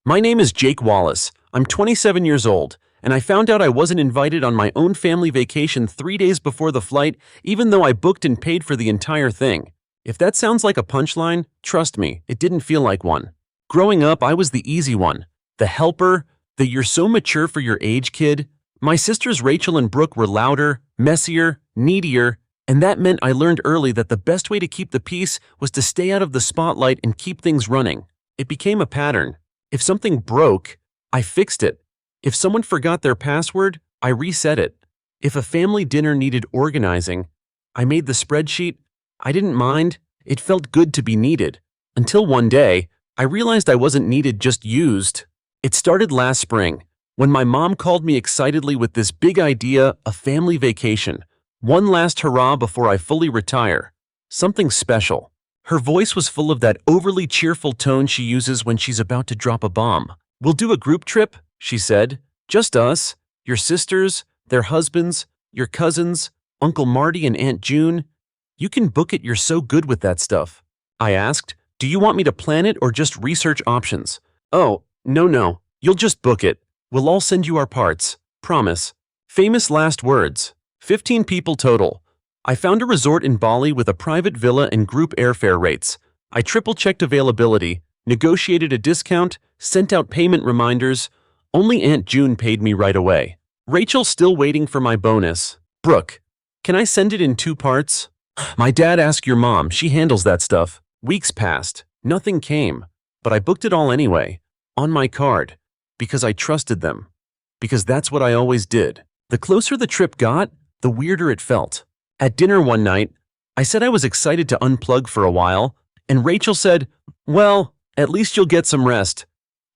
My name is Jake Wallace. I'm 27 years old, and I found out I wasn't invited on my own family vacation 3 days before the flight, even though I booked and paid for the entire thing. If that sounds like a punchline, trust me, it didn't feel like one. Growing up, I was the easy one, the helper, the "you're so mature for your age" kid. My sisters Rachel and Brooke were louder, messier, needier, and that meant I learned early that the best way to keep the peace was to stay out of the spotlight and keep things running. It became a pattern. If something broke, I fixed it. If someone forgot their password, I reset it. If a family dinner needed organizing, I made the spreadsheet. I didn't mind. It felt good to be needed. Until one day, I realized I wasn't needed, just used. It started last spring, when my mom called me excitedly with this big idea, a family vacation. One last hurrah before I fully retire. Something special. Her voice was full of that overly cheerful tone she uses when she's about to drop a bomb. "We'll do a group trip," she said. "Just us, your sisters, their husbands, your cousins, Uncle Marty and Aunt June. You can book it, you're so good with that stuff." I asked, "Do you want me to plan it or just research options?" "Oh, no, you'll just book it. We'll all send you our parts. Promise." Famous last words. 15 people total. I found a resort in Bali with a private villa and group airfare rates. I triple-checked availability, negotiated a discount, sent out payment reminders. Only Aunt June paid me right away. Rachel still waiting for my bonus. "Brooke, can I send it in 2 parts?" "My dad asked your mom, she handles that stuff." Weeks passed. Nothing came. But I booked it all anyway. On my card. Because I trusted them. Because that's what I always did. The closer the trip got, the weirder it felt. At dinner one night, I said I was excited to unplug for a while, and Rachel said, "Well, at least you'll get some rest."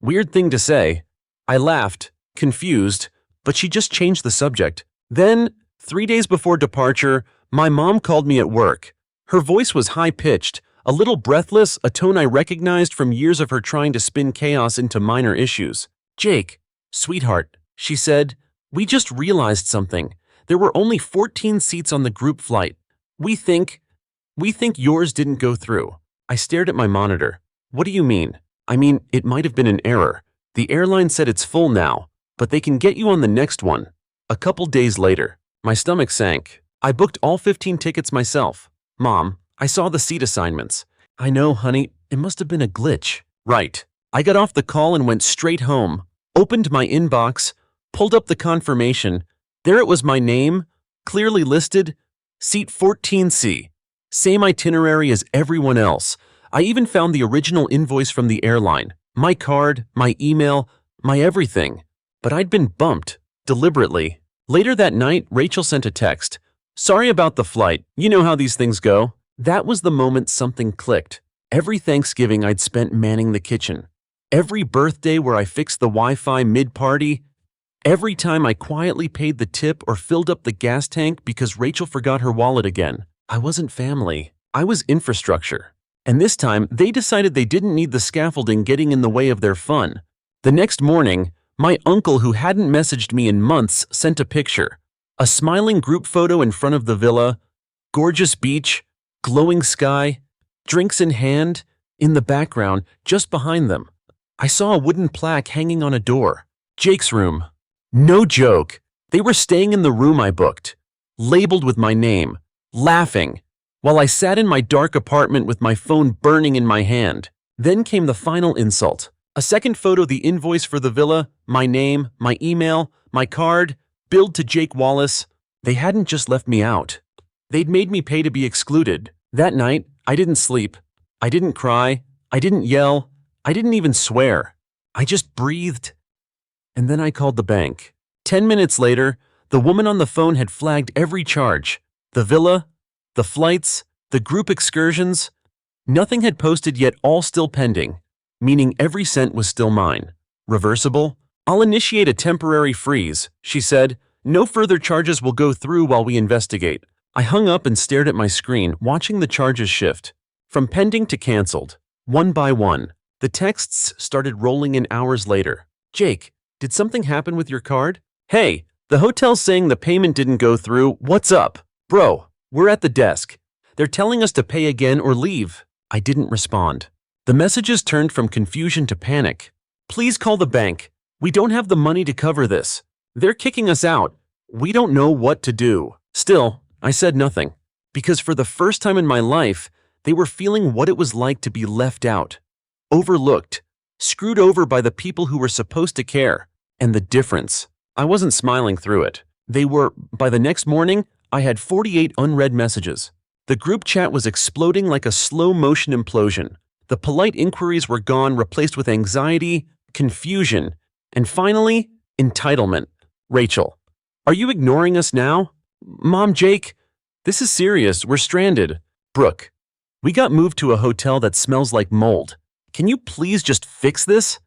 Weird thing to say. I laughed, confused, but she just changed the subject. Then, 3 days before departure, my mom called me at work. Her voice was high-pitched, a little breathless, a tone I recognized from years of her trying to spin chaos into minor issues. "Jake, sweetheart," she said, "we just realized something. There were only 14 seats on the group flight. We think yours didn't go through." I stared at my monitor. "What do you mean?" "I mean, it might have been an error. The airline said it's full now, but they can get you on the next one." A couple days later, my stomach sank. I booked all 15 tickets myself. "Mom, I saw the seat assignments." "I know, honey, it must have been a glitch." "Right." I got off the call and went straight home, opened my inbox, pulled up the confirmation. There it was, my name, clearly listed, seat 14C. Same itinerary as everyone else. I even found the original invoice from the airline, my card, my email, my everything. But I'd been bumped, deliberately. Later that night, Rachel sent a text. "Sorry about the flight. You know how these things go." That was the moment something clicked. Every Thanksgiving I'd spent manning the kitchen. Every birthday where I fixed the Wi-Fi mid-party. Every time I quietly paid the tip or filled up the gas tank because Rachel forgot her wallet again. I wasn't family. I was infrastructure. And this time, they decided they didn't need the scaffolding getting in the way of their fun. The next morning, my uncle, who hadn't messaged me in months, sent a picture. A smiling group photo in front of the villa, gorgeous beach, glowing sky, drinks in hand. In the background, just behind them, I saw a wooden plaque hanging on a door. "Jake's room." No joke. They were staying in the room I booked, labeled with my name, laughing, while I sat in my dark apartment with my phone burning in my hand. Then came the final insult. A second photo, the invoice for the villa, my name, my email, my card, billed to Jake Wallace. They hadn't just left me out. They'd made me pay to be excluded. That night, I didn't sleep. I didn't cry. I didn't yell. I didn't even swear. I just breathed. And then I called the bank. 10 minutes later, the woman on the phone had flagged every charge. The villa, the flights, the group excursions. Nothing had posted yet, all still pending, meaning every cent was still mine. "Reversible? I'll initiate a temporary freeze," she said. "No further charges will go through while we investigate." I hung up and stared at my screen, watching the charges shift. From pending to canceled. One by one. The texts started rolling in hours later. "Jake, did something happen with your card?" "Hey, the hotel's saying the payment didn't go through. What's up?" "Bro, we're at the desk. They're telling us to pay again or leave." I didn't respond. The messages turned from confusion to panic. Please call the bank. We don't have the money to cover this. They're kicking us out. We don't know what to do. Still, I said nothing, because for the first time in my life, they were feeling what it was like to be left out, overlooked, screwed over by the people who were supposed to care. And the difference, I wasn't smiling through it. By the next morning, I had 48 unread messages. The group chat was exploding like a slow-motion implosion. The polite inquiries were gone, replaced with anxiety, confusion, and finally, entitlement. Rachel, are you ignoring us now? Mom, Jake, this is serious. We're stranded. Brooke, we got moved to a hotel that smells like mold. Can you please just fix this?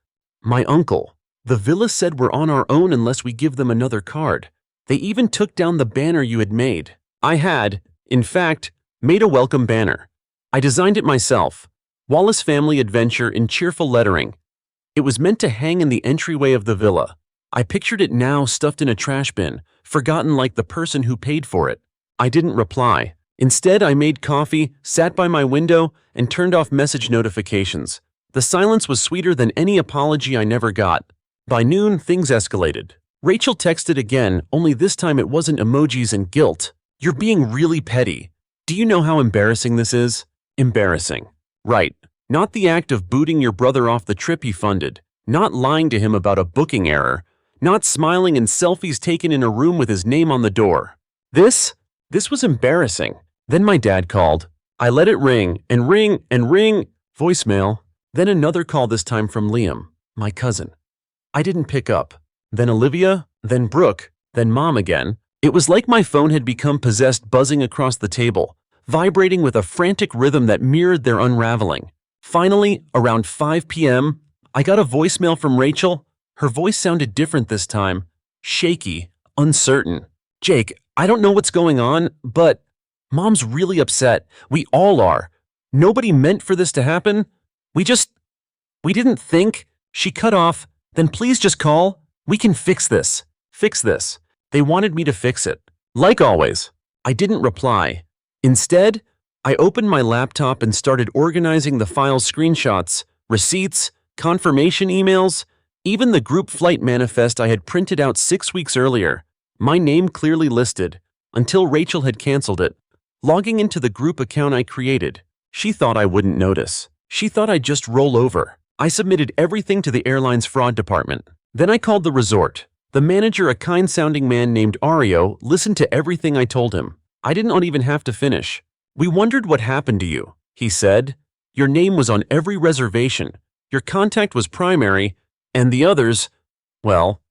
My uncle, the villa said we're on our own unless we give them another card. They even took down the banner you had made. I had, in fact, made a welcome banner. I designed it myself. Wallace Family Adventure in cheerful lettering. It was meant to hang in the entryway of the villa. I pictured it now stuffed in a trash bin, forgotten like the person who paid for it. I didn't reply. Instead, I made coffee, sat by my window, and turned off message notifications. The silence was sweeter than any apology I never got. By noon, things escalated. Rachel texted again, only this time it wasn't emojis and guilt. You're being really petty. Do you know how embarrassing this is? Embarrassing. Right. Not the act of booting your brother off the trip he funded, not lying to him about a booking error, not smiling in selfies taken in a room with his name on the door. This was embarrassing. Then my dad called. I let it ring and ring and ring. Voicemail. Then another call, this time from Liam, my cousin. I didn't pick up. Then Olivia, then Brooke, then Mom again. It was like my phone had become possessed, buzzing across the table, vibrating with a frantic rhythm that mirrored their unraveling. Finally, around 5 p.m., I got a voicemail from Rachel. Her voice sounded different this time, shaky, uncertain. Jake, I don't know what's going on, but Mom's really upset. We all are. Nobody meant for this to happen. We didn't think. She cut off. Then please just call. We can fix this. Fix this. They wanted me to fix it. Like always, I didn't reply. Instead, I opened my laptop and started organizing the file's screenshots, receipts, confirmation emails, even the group flight manifest I had printed out 6 weeks earlier. My name clearly listed, until Rachel had canceled it. Logging into the group account I created, she thought I wouldn't notice. She thought I'd just roll over. I submitted everything to the airline's fraud department. Then I called the resort. The manager, a kind-sounding man named Ario, listened to everything I told him. I didn't even have to finish. We wondered what happened to you, he said. Your name was on every reservation. Your contact was primary, and the others, well,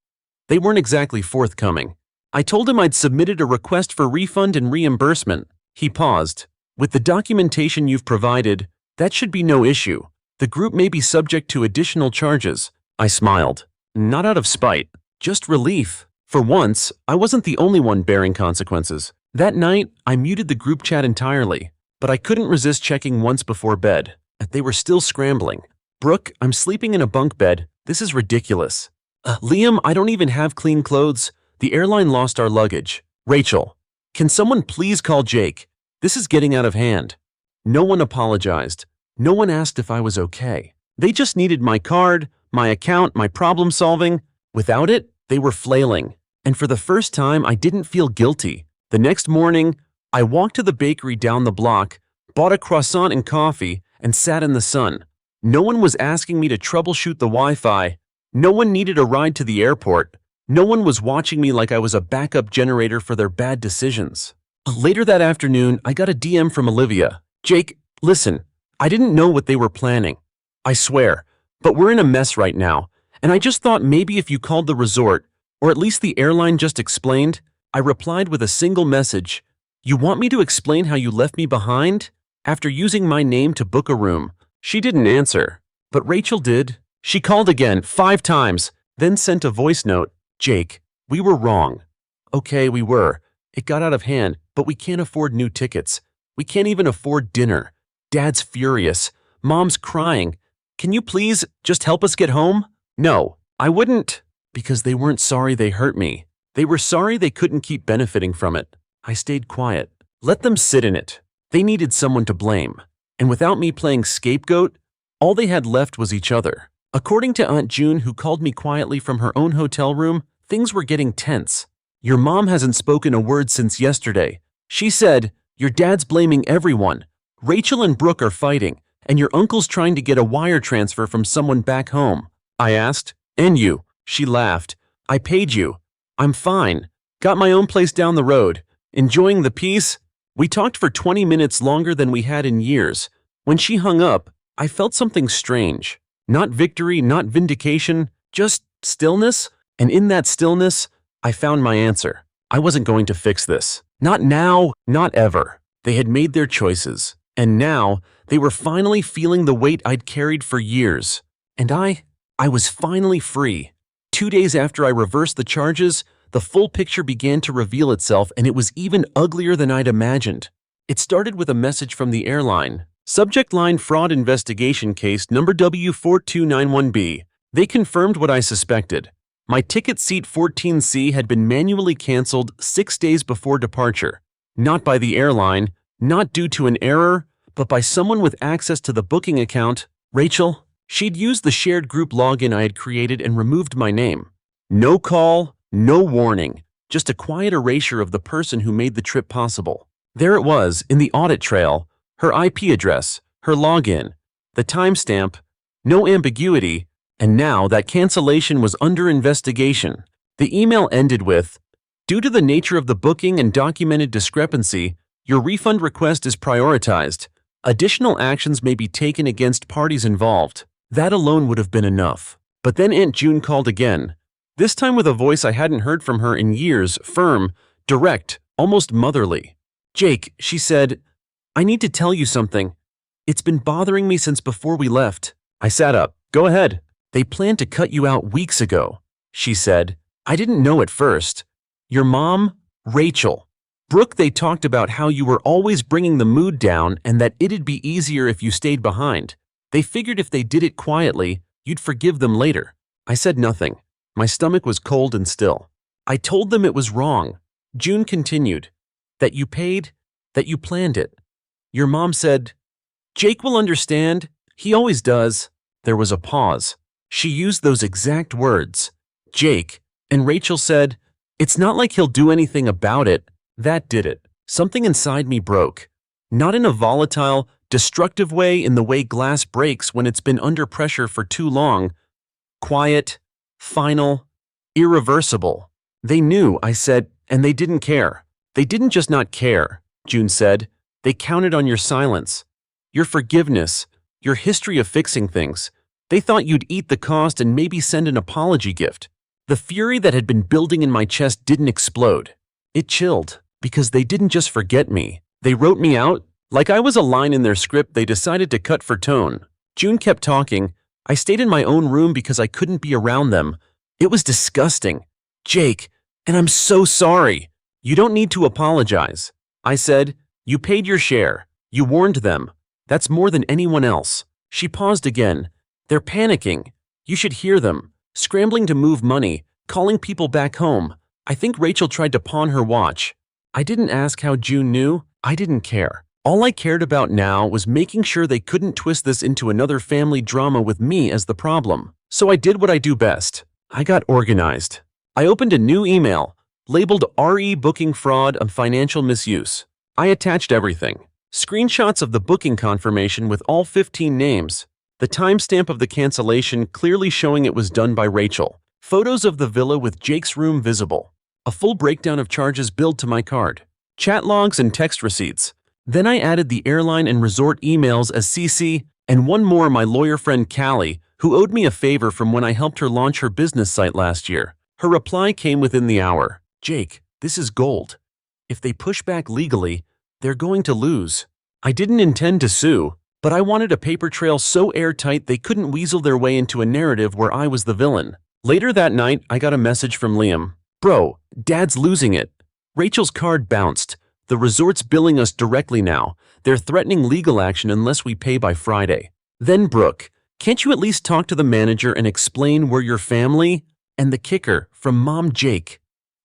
they weren't exactly forthcoming. I told him I'd submitted a request for refund and reimbursement. He paused. With the documentation you've provided, that should be no issue. The group may be subject to additional charges. I smiled. Not out of spite, just relief. For once, I wasn't the only one bearing consequences. That night, I muted the group chat entirely, but I couldn't resist checking once before bed. They were still scrambling. Brooke, I'm sleeping in a bunk bed. This is ridiculous. Liam, I don't even have clean clothes. The airline lost our luggage. Rachel, can someone please call Jake? This is getting out of hand. No one apologized. No one asked if I was okay. They just needed my card, my account, my problem solving. Without it, they were flailing. And for the first time, I didn't feel guilty. The next morning, I walked to the bakery down the block, bought a croissant and coffee, and sat in the sun. No one was asking me to troubleshoot the Wi-Fi. No one needed a ride to the airport. No one was watching me like I was a backup generator for their bad decisions. Later that afternoon, I got a DM from Olivia. Jake, listen, I didn't know what they were planning. I swear, but we're in a mess right now, and I just thought maybe if you called the resort, or at least the airline just explained. I replied with a single message. You want me to explain how you left me behind? After using my name to book a room. She didn't answer, but Rachel did. She called again 5 times, then sent a voice note. Jake, we were wrong. Okay, we were. It got out of hand, but we can't afford new tickets. We can't even afford dinner. Dad's furious. Mom's crying. Can you please just help us get home? No, I wouldn't. Because they weren't sorry they hurt me. They were sorry they couldn't keep benefiting from it. I stayed quiet. Let them sit in it. They needed someone to blame. And without me playing scapegoat, all they had left was each other. According to Aunt June, who called me quietly from her own hotel room, things were getting tense. Your mom hasn't spoken a word since yesterday. She said, your dad's blaming everyone. Rachel and Brooke are fighting, and your uncle's trying to get a wire transfer from someone back home. I asked, and you? She laughed. I paid you. I'm fine. Got my own place down the road. Enjoying the peace? We talked for 20 minutes longer than we had in years. When she hung up, I felt something strange. Not victory, not vindication, just stillness. And in that stillness, I found my answer. I wasn't going to fix this. Not now, not ever. They had made their choices. And now, they were finally feeling the weight I'd carried for years. And I was finally free. 2 days after I reversed the charges, the full picture began to reveal itself, and it was even uglier than I'd imagined. It started with a message from the airline. Subject line: fraud investigation case number W4291B. They confirmed what I suspected. My ticket seat 14C had been manually canceled 6 days before departure. Not by the airline, not due to an error, but by someone with access to the booking account, Rachel. She'd used the shared group login I had created and removed my name. No call, no warning, just a quiet erasure of the person who made the trip possible. There it was, in the audit trail, her IP address, her login, the timestamp, no ambiguity, and now that cancellation was under investigation. The email ended with, due to the nature of the booking and documented discrepancy, your refund request is prioritized. Additional actions may be taken against parties involved. That alone would have been enough. But then Aunt June called again, this time with a voice I hadn't heard from her in years, firm, direct, almost motherly. Jake, she said, I need to tell you something. It's been bothering me since before we left. I sat up. Go ahead. They planned to cut you out weeks ago, she said. I didn't know at first. Your mom, Rachel. Brooke, they talked about how you were always bringing the mood down and that it'd be easier if you stayed behind. They figured if they did it quietly, you'd forgive them later. I said nothing. My stomach was cold and still. I told them it was wrong. June continued. That you paid, that you planned it. Your mom said, Jake will understand. He always does. There was a pause. She used those exact words. Jake. And Rachel said, it's not like he'll do anything about it. That did it. Something inside me broke. Not in a volatile, destructive way, in the way glass breaks when it's been under pressure for too long. Quiet, final, irreversible. They knew, I said, and they didn't care. They didn't just not care, June said. They counted on your silence, your forgiveness, your history of fixing things. They thought you'd eat the cost and maybe send an apology gift. The fury that had been building in my chest didn't explode. It chilled, because they didn't just forget me. They wrote me out. Like I was a line in their script they decided to cut for tone. June kept talking. I stayed in my own room because I couldn't be around them. It was disgusting. Jake, and I'm so sorry. You don't need to apologize. I said, you paid your share. You warned them. That's more than anyone else. She paused again. They're panicking. You should hear them. Scrambling to move money, calling people back home. I think Rachel tried to pawn her watch. I didn't ask how June knew. I didn't care. All I cared about now was making sure they couldn't twist this into another family drama with me as the problem. So I did what I do best. I got organized. I opened a new email, labeled RE Booking Fraud and Financial Misuse. I attached everything. Screenshots of the booking confirmation with all 15 names. The timestamp of the cancellation clearly showing it was done by Rachel. Photos of the villa with Jake's room visible. A full breakdown of charges billed to my card. Chat logs and text receipts. Then I added the airline and resort emails as CC, and one more, my lawyer friend Callie, who owed me a favor from when I helped her launch her business site last year. Her reply came within the hour. Jake, this is gold. If they push back legally, they're going to lose. I didn't intend to sue, but I wanted a paper trail so airtight they couldn't weasel their way into a narrative where I was the villain. Later that night, I got a message from Liam. Bro, Dad's losing it. Rachel's card bounced. The resort's billing us directly now. They're threatening legal action unless we pay by Friday. Then Brooke, can't you at least talk to the manager and explain where your family? And the kicker, from Mom Jake.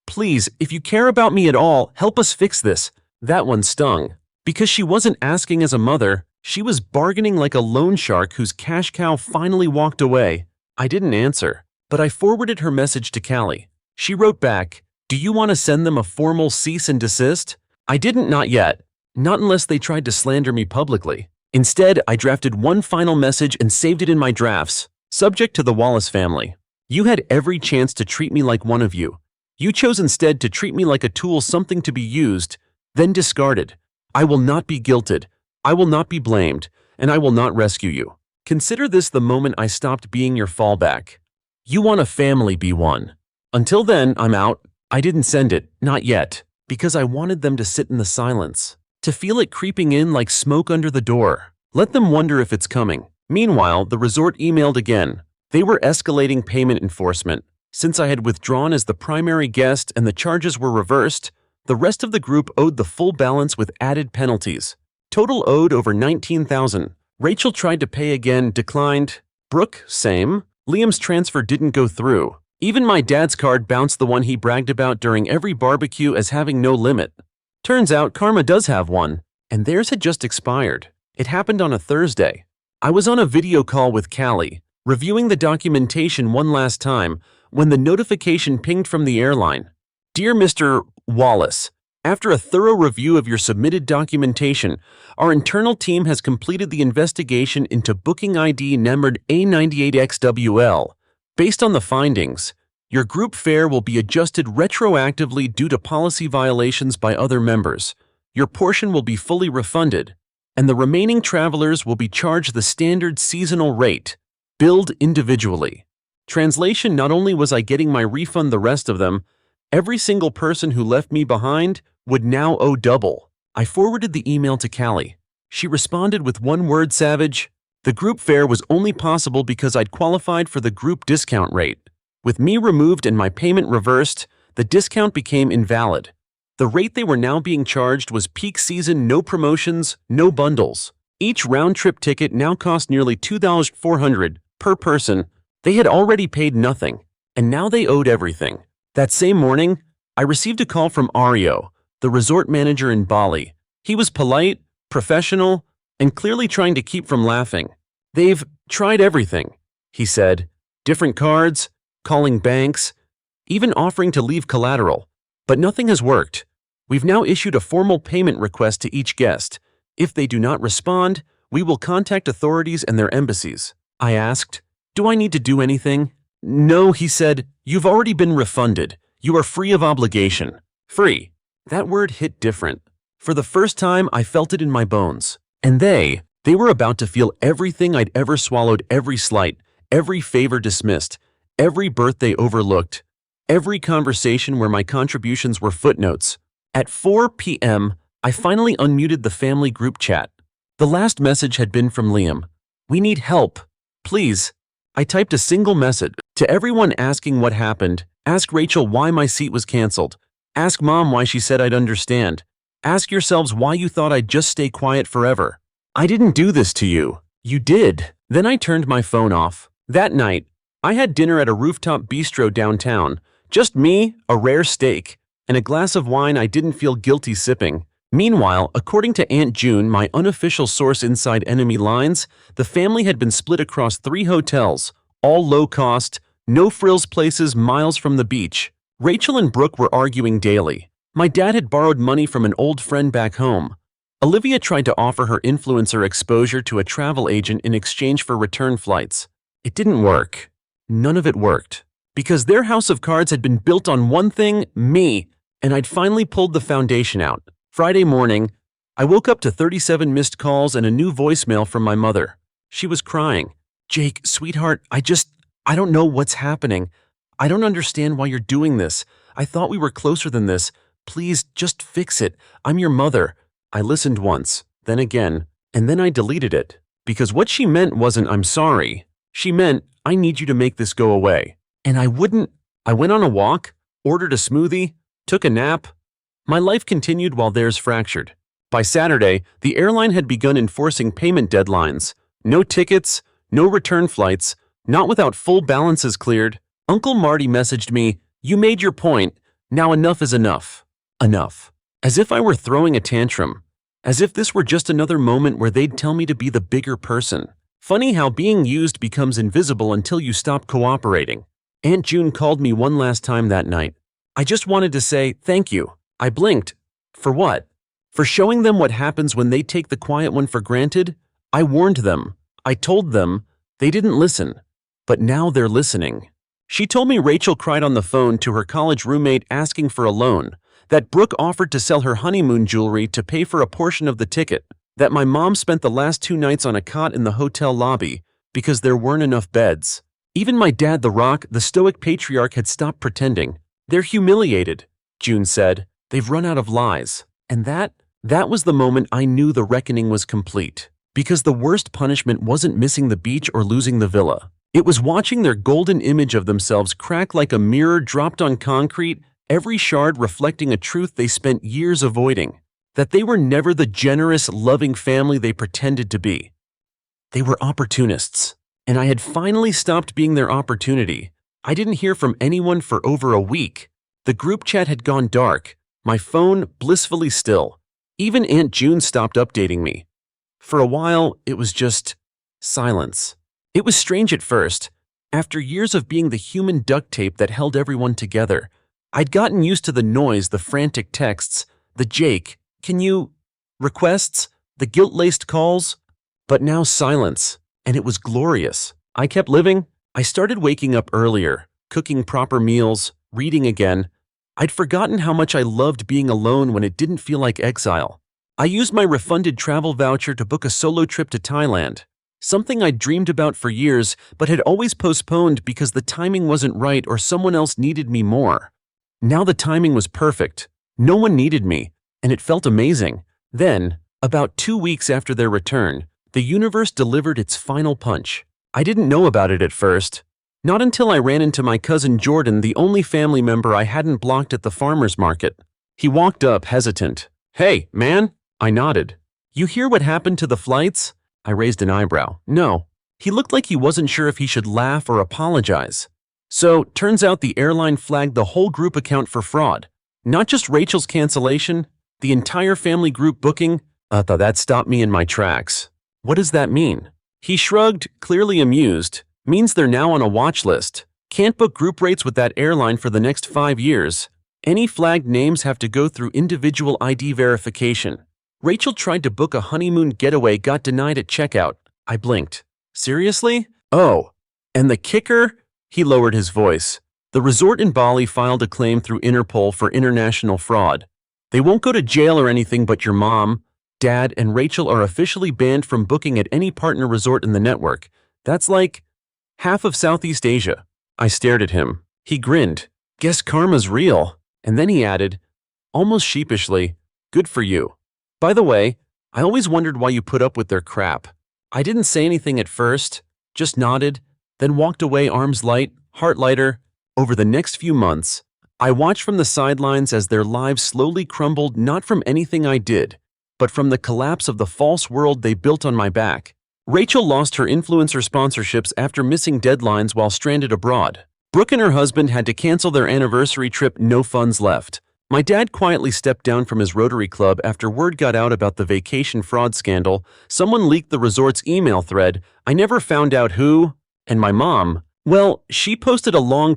Please, if you care about me at all, help us fix this. That one stung. Because she wasn't asking as a mother, she was bargaining like a loan shark whose cash cow finally walked away. I didn't answer, but I forwarded her message to Callie. She wrote back, "Do you want to send them a formal cease and desist?" I didn't, not yet. Not unless they tried to slander me publicly. Instead, I drafted one final message and saved it in my drafts. Subject to the Wallace family. You had every chance to treat me like one of you. You chose instead to treat me like a tool, something to be used, then discarded. I will not be guilted. I will not be blamed, and I will not rescue you. Consider this the moment I stopped being your fallback. You want a family, be one. Until then, I'm out. I didn't send it, not yet, because I wanted them to sit in the silence, to feel it creeping in like smoke under the door. Let them wonder if it's coming. Meanwhile, the resort emailed again. They were escalating payment enforcement. Since I had withdrawn as the primary guest and the charges were reversed, the rest of the group owed the full balance with added penalties. Total owed over $19,000. Rachel tried to pay again, declined. Brooke, same. Liam's transfer didn't go through. Even my dad's card bounced, the one he bragged about during every barbecue as having no limit. Turns out Karma does have one, and theirs had just expired. It happened on a Thursday. I was on a video call with Callie, reviewing the documentation one last time, when the notification pinged from the airline. Dear Mr. Wallace, after a thorough review of your submitted documentation, our internal team has completed the investigation into booking ID numbered A98XWL. Based on the findings, your group fare will be adjusted retroactively due to policy violations by other members. Your portion will be fully refunded, and the remaining travelers will be charged the standard seasonal rate, billed individually. Translation: not only was I getting my refund, the rest of them, every single person who left me behind, would now owe double. I forwarded the email to Callie. She responded with one word: savage. The group fare was only possible because I'd qualified for the group discount rate. With me removed and my payment reversed, the discount became invalid. The rate they were now being charged was peak season, no promotions, no bundles. Each round-trip ticket now cost nearly $2,400 per person. They had already paid nothing, and now they owed everything. That same morning, I received a call from Ario, the resort manager in Bali. He was polite, professional, and clearly trying to keep from laughing. "They've tried everything," he said. "Different cards, calling banks, even offering to leave collateral. But nothing has worked. We've now issued a formal payment request to each guest. If they do not respond, we will contact authorities and their embassies." I asked, "Do I need to do anything?" "No," he said. "You've already been refunded. You are free of obligation." Free. That word hit different. For the first time, I felt it in my bones. And they were about to feel everything I'd ever swallowed, every slight, every favor dismissed, every birthday overlooked, every conversation where my contributions were footnotes. At 4 p.m., I finally unmuted the family group chat. The last message had been from Liam. "We need help. Please." I typed a single message to everyone asking what happened. Ask Rachel why my seat was canceled. Ask Mom why she said I'd understand. Ask yourselves why you thought I'd just stay quiet forever. I didn't do this to you. You did. Then I turned my phone off. That night, I had dinner at a rooftop bistro downtown. Just me, a rare steak, and a glass of wine I didn't feel guilty sipping. Meanwhile, according to Aunt June, my unofficial source inside enemy lines, the family had been split across 3 hotels, all low-cost, no-frills places miles from the beach. Rachel and Brooke were arguing daily. My dad had borrowed money from an old friend back home. Olivia tried to offer her influencer exposure to a travel agent in exchange for return flights. It didn't work. None of it worked. Because their house of cards had been built on one thing, me, and I'd finally pulled the foundation out. Friday morning, I woke up to 37 missed calls and a new voicemail from my mother. She was crying. "Jake, sweetheart, I don't know what's happening. I don't understand why you're doing this. I thought we were closer than this. Please, just fix it. I'm your mother." I listened once, then again, and then I deleted it. Because what she meant wasn't "I'm sorry." She meant, "I need you to make this go away." And I wouldn't. I went on a walk, ordered a smoothie, took a nap. My life continued while theirs fractured. By Saturday, the airline had begun enforcing payment deadlines. No tickets, no return flights, not without full balances cleared. Uncle Marty messaged me, "You made your point. Now enough is enough." Enough. As if I were throwing a tantrum. As if this were just another moment where they'd tell me to be the bigger person. Funny how being used becomes invisible until you stop cooperating. Aunt June called me one last time that night. I just wanted to say thank you. I blinked. For what? For showing them what happens when they take the quiet one for granted? I warned them. I told them. They didn't listen. But now they're listening. She told me Rachel cried on the phone to her college roommate asking for a loan, that Brooke offered to sell her honeymoon jewelry to pay for a portion of the ticket, that my mom spent the last 2 nights on a cot in the hotel lobby because there weren't enough beds. Even my dad, the Rock, the stoic patriarch, had stopped pretending. They're humiliated, June said. They've run out of lies. And that was the moment I knew the reckoning was complete. Because the worst punishment wasn't missing the beach or losing the villa. It was watching their golden image of themselves crack like a mirror dropped on concrete, every shard reflecting a truth they spent years avoiding. That they were never the generous, loving family they pretended to be. They were opportunists. And I had finally stopped being their opportunity. I didn't hear from anyone for over a week. The group chat had gone dark. My phone blissfully still. Even Aunt June stopped updating me. For a while, it was just silence. It was strange at first. After years of being the human duct tape that held everyone together, I'd gotten used to the noise, the frantic texts, the Jake, can you, requests, the guilt-laced calls. But now silence, and it was glorious. I kept living. I started waking up earlier, cooking proper meals, reading again. I'd forgotten how much I loved being alone when it didn't feel like exile. I used my refunded travel voucher to book a solo trip to Thailand, something I'd dreamed about for years but had always postponed because the timing wasn't right or someone else needed me more. Now the timing was perfect. No one needed me, and it felt amazing. Then, about 2 weeks after their return, the universe delivered its final punch. I didn't know about it at first. Not until I ran into my cousin Jordan, the only family member I hadn't blocked at the farmer's market. He walked up, hesitant. "Hey, man?" I nodded. "You hear what happened to the flights?" I raised an eyebrow. "No." He looked like he wasn't sure if he should laugh or apologize. "So, turns out the airline flagged the whole group account for fraud. Not just Rachel's cancellation, the entire family group booking." That stopped me in my tracks. "What does that mean?" He shrugged, clearly amused. "Means they're now on a watch list. Can't book group rates with that airline for the next 5 years. Any flagged names have to go through individual ID verification. Rachel tried to book a honeymoon getaway, got denied at checkout." I blinked. "Seriously? Oh. And the kicker?" He lowered his voice. "The resort in Bali filed a claim through Interpol for international fraud. They won't go to jail or anything, but your mom, dad, and Rachel are officially banned from booking at any partner resort in the network. That's like half of Southeast Asia." I stared at him. He grinned. "Guess karma's real." And then he added, almost sheepishly, "Good for you. By the way, I always wondered why you put up with their crap." I didn't say anything at first, just nodded, then walked away, arms light, heart lighter. Over the next few months, I watched from the sidelines as their lives slowly crumbled, not from anything I did, but from the collapse of the false world they built on my back. Rachel lost her influencer sponsorships after missing deadlines while stranded abroad. Brooke and her husband had to cancel their anniversary trip, no funds left. My dad quietly stepped down from his Rotary Club after word got out about the vacation fraud scandal. Someone leaked the resort's email thread. I never found out who. And my mom, well, she posted a long,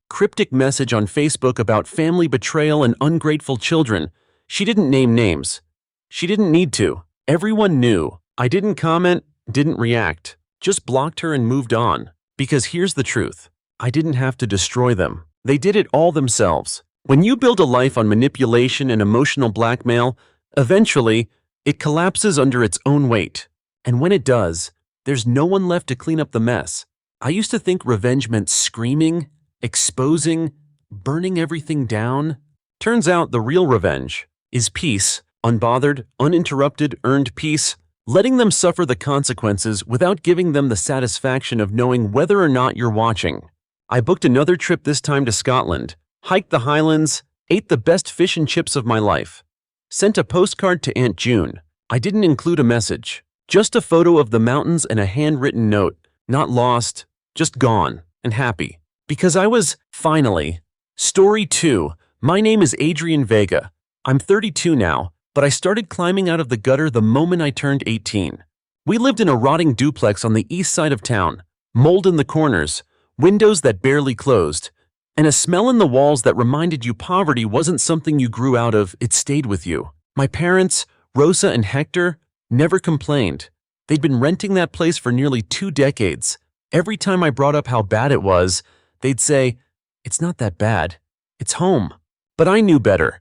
cryptic message on Facebook about family betrayal and ungrateful children. She didn't name names. She didn't need to. Everyone knew. I didn't comment, didn't react, just blocked her and moved on. Because here's the truth. I didn't have to destroy them. They did it all themselves. When you build a life on manipulation and emotional blackmail, eventually, it collapses under its own weight. And when it does, there's no one left to clean up the mess. I used to think revenge meant screaming, exposing, burning everything down. Turns out the real revenge is peace, unbothered, uninterrupted, earned peace, letting them suffer the consequences without giving them the satisfaction of knowing whether or not you're watching. I booked another trip, this time to Scotland. Hiked the Highlands, ate the best fish and chips of my life. Sent a postcard to Aunt June. I didn't include a message. Just a photo of the mountains and a handwritten note. Not lost, just gone, and happy. Because I was, finally. Story 2. My name is Adrian Vega. I'm 32 now, but I started climbing out of the gutter the moment I turned 18. We lived in a rotting duplex on the east side of town, mold in the corners, windows that barely closed, and a smell in the walls that reminded you poverty wasn't something you grew out of, it stayed with you. My parents, Rosa and Hector, never complained. They'd been renting that place for nearly 2 decades. Every time I brought up how bad it was, they'd say, "It's not that bad. It's home." But I knew better.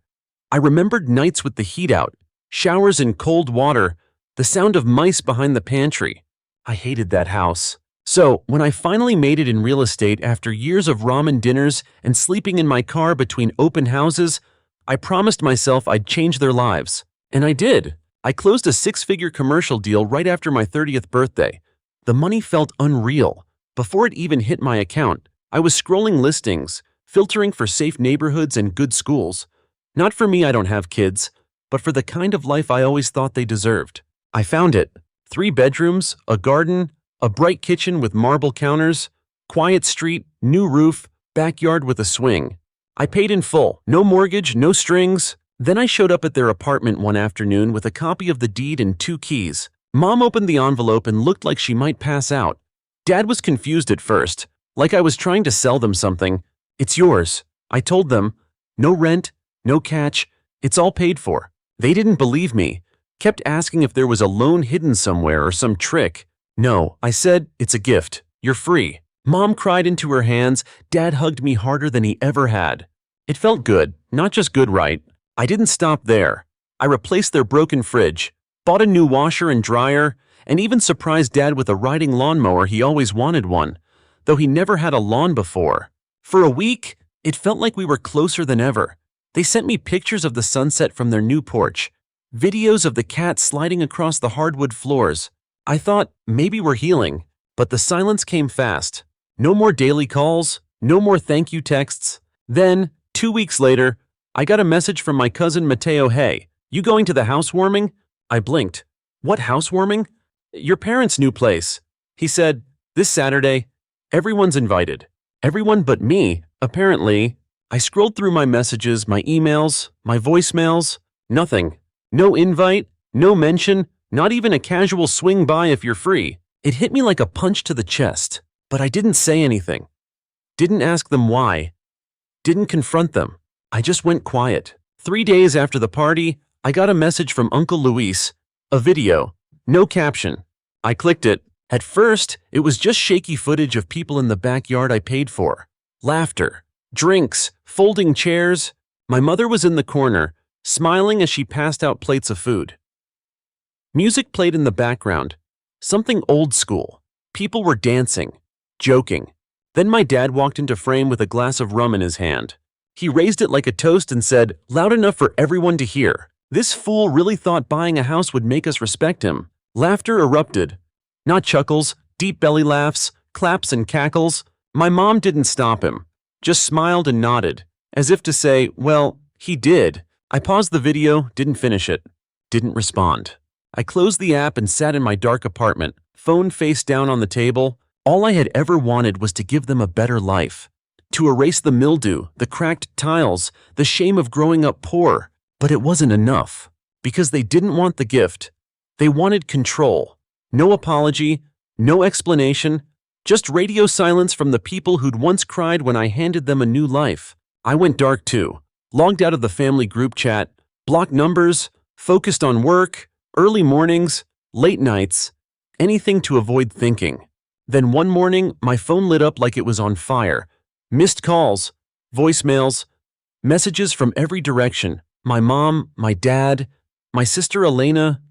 I remembered nights with the heat out, showers in cold water, the sound of mice behind the pantry. I hated that house. So, when I finally made it in real estate after years of ramen dinners and sleeping in my car between open houses, I promised myself I'd change their lives. And I did. I closed a 6-figure commercial deal right after my 30th birthday. The money felt unreal. Before it even hit my account, I was scrolling listings, filtering for safe neighborhoods and good schools. Not for me, I don't have kids, but for the kind of life I always thought they deserved. I found it. 3 bedrooms, a garden, a bright kitchen with marble counters, quiet street, new roof, backyard with a swing. I paid in full, no mortgage, no strings. Then I showed up at their apartment one afternoon with a copy of the deed and 2 keys. Mom opened the envelope and looked like she might pass out. Dad was confused at first, like I was trying to sell them something. "It's yours." I told them. "No rent, no catch, it's all paid for." They didn't believe me, kept asking if there was a loan hidden somewhere or some trick. "No," I said, "it's a gift. You're free." Mom cried into her hands. Dad hugged me harder than he ever had. It felt good, not just good, right? I didn't stop there. I replaced their broken fridge, bought a new washer and dryer, and even surprised Dad with a riding lawnmower. He always wanted one, though he never had a lawn before. For a week, it felt like we were closer than ever. They sent me pictures of the sunset from their new porch, videos of the cat sliding across the hardwood floors. I thought maybe we're healing, but the silence came fast. No more daily calls, no more thank you texts. Then, 2 weeks later, I got a message from my cousin Mateo. "Hey, you going to the housewarming?" I blinked. "What housewarming?" "Your parents' new place." He said, "This Saturday. Everyone's invited." Everyone but me, apparently. I scrolled through my messages, my emails, my voicemails. Nothing. No invite, no mention, not even a casual swing by if you're free. It hit me like a punch to the chest, but I didn't say anything. Didn't ask them why. Didn't confront them. I just went quiet. 3 days after the party, I got a message from Uncle Luis. A video. No caption. I clicked it. At first, it was just shaky footage of people in the backyard I paid for. Laughter. Drinks. Folding chairs. My mother was in the corner, smiling as she passed out plates of food. Music played in the background. Something old school. People were dancing. Joking. Then my dad walked into frame with a glass of rum in his hand. He raised it like a toast and said, loud enough for everyone to hear, "This fool really thought buying a house would make us respect him." Laughter erupted. Not chuckles, deep belly laughs, claps and cackles. My mom didn't stop him, just smiled and nodded, as if to say, well, he did. I paused the video, didn't finish it, didn't respond. I closed the app and sat in my dark apartment, phone face down on the table. All I had ever wanted was to give them a better life, to erase the mildew, the cracked tiles, the shame of growing up poor. But it wasn't enough, because they didn't want the gift. They wanted control. No apology, no explanation, just radio silence from the people who'd once cried when I handed them a new life. I went dark too, logged out of the family group chat, blocked numbers, focused on work, early mornings, late nights, anything to avoid thinking. Then one morning, my phone lit up like it was on fire. Missed calls, voicemails, messages from every direction. My mom, my dad, my sister Elena,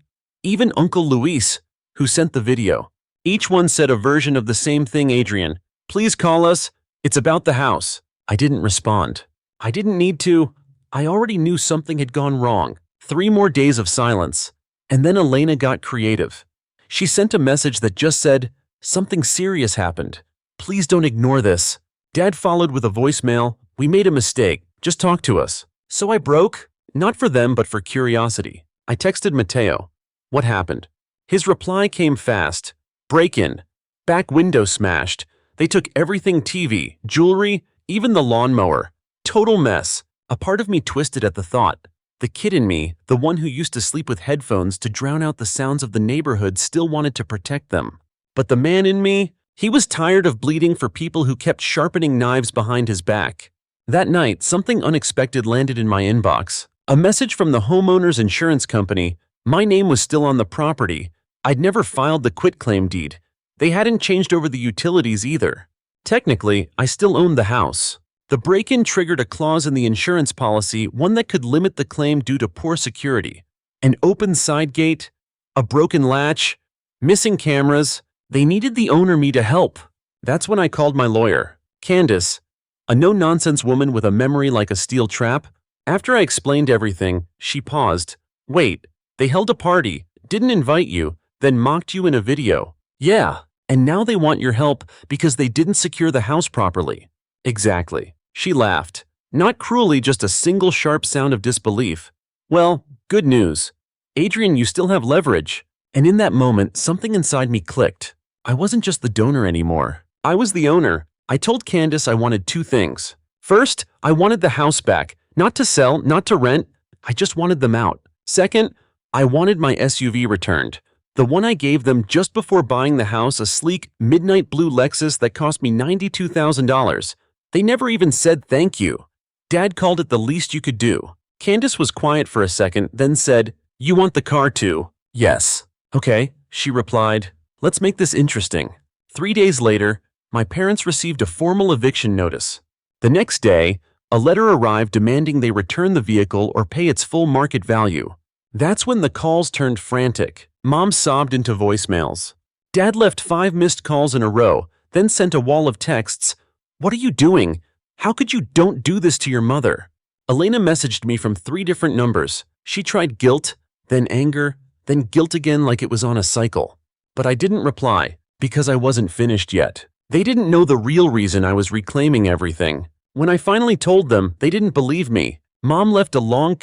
even Uncle Luis, who sent the video. Each one said a version of the same thing. "Adrian, please call us. It's about the house." I didn't respond. I didn't need to. I already knew something had gone wrong. 3 more days of silence. And then Elena got creative. She sent a message that just said, "Something serious happened. Please don't ignore this." Dad followed with a voicemail, "We made a mistake. Just talk to us." So I broke, not for them but for curiosity. I texted Mateo. "What happened?" His reply came fast. "Break-in. Back window smashed. They took everything: TV, jewelry, even the lawnmower. Total mess." A part of me twisted at the thought. The kid in me, the one who used to sleep with headphones to drown out the sounds of the neighborhood, still wanted to protect them. But the man in me, he was tired of bleeding for people who kept sharpening knives behind his back. That night, something unexpected landed in my inbox. A message from the homeowner's insurance company. My name was still on the property. I'd never filed the quitclaim deed. They hadn't changed over the utilities either. Technically, I still owned the house. The break-in triggered a clause in the insurance policy, one that could limit the claim due to poor security. An open side gate, a broken latch, missing cameras. They needed the owner me to help. That's when I called my lawyer, Candace, a no-nonsense woman with a memory like a steel trap. After I explained everything, she paused. Wait, they held a party, didn't invite you, then mocked you in a video. Yeah, and now they want your help because they didn't secure the house properly. Exactly. She laughed. Not cruelly, just a single sharp sound of disbelief. Well, good news. Adrian, you still have leverage. And in that moment, something inside me clicked. I wasn't just the donor anymore. I was the owner. I told Candace I wanted two things. First, I wanted the house back. Not to sell, not to rent. I just wanted them out. Second, I wanted my SUV returned. The one I gave them just before buying the house, a sleek, midnight blue Lexus that cost me $92,000. They never even said thank you. Dad called it the least you could do. Candace was quiet for a second, then said, "You want the car too?" "Yes." "Okay," she replied. "Let's make this interesting." 3 days later, my parents received a formal eviction notice. The next day, a letter arrived demanding they return the vehicle or pay its full market value. That's when the calls turned frantic. Mom sobbed into voicemails. Dad left 5 missed calls in a row, then sent a wall of texts. "What are you doing? How could you don't do this to your mother?" Elena messaged me from 3 different numbers. She tried guilt, then anger, then guilt again, like it was on a cycle. But I didn't reply, because I wasn't finished yet. They didn't know the real reason I was reclaiming everything. When I finally told them, they didn't believe me. Mom left a long,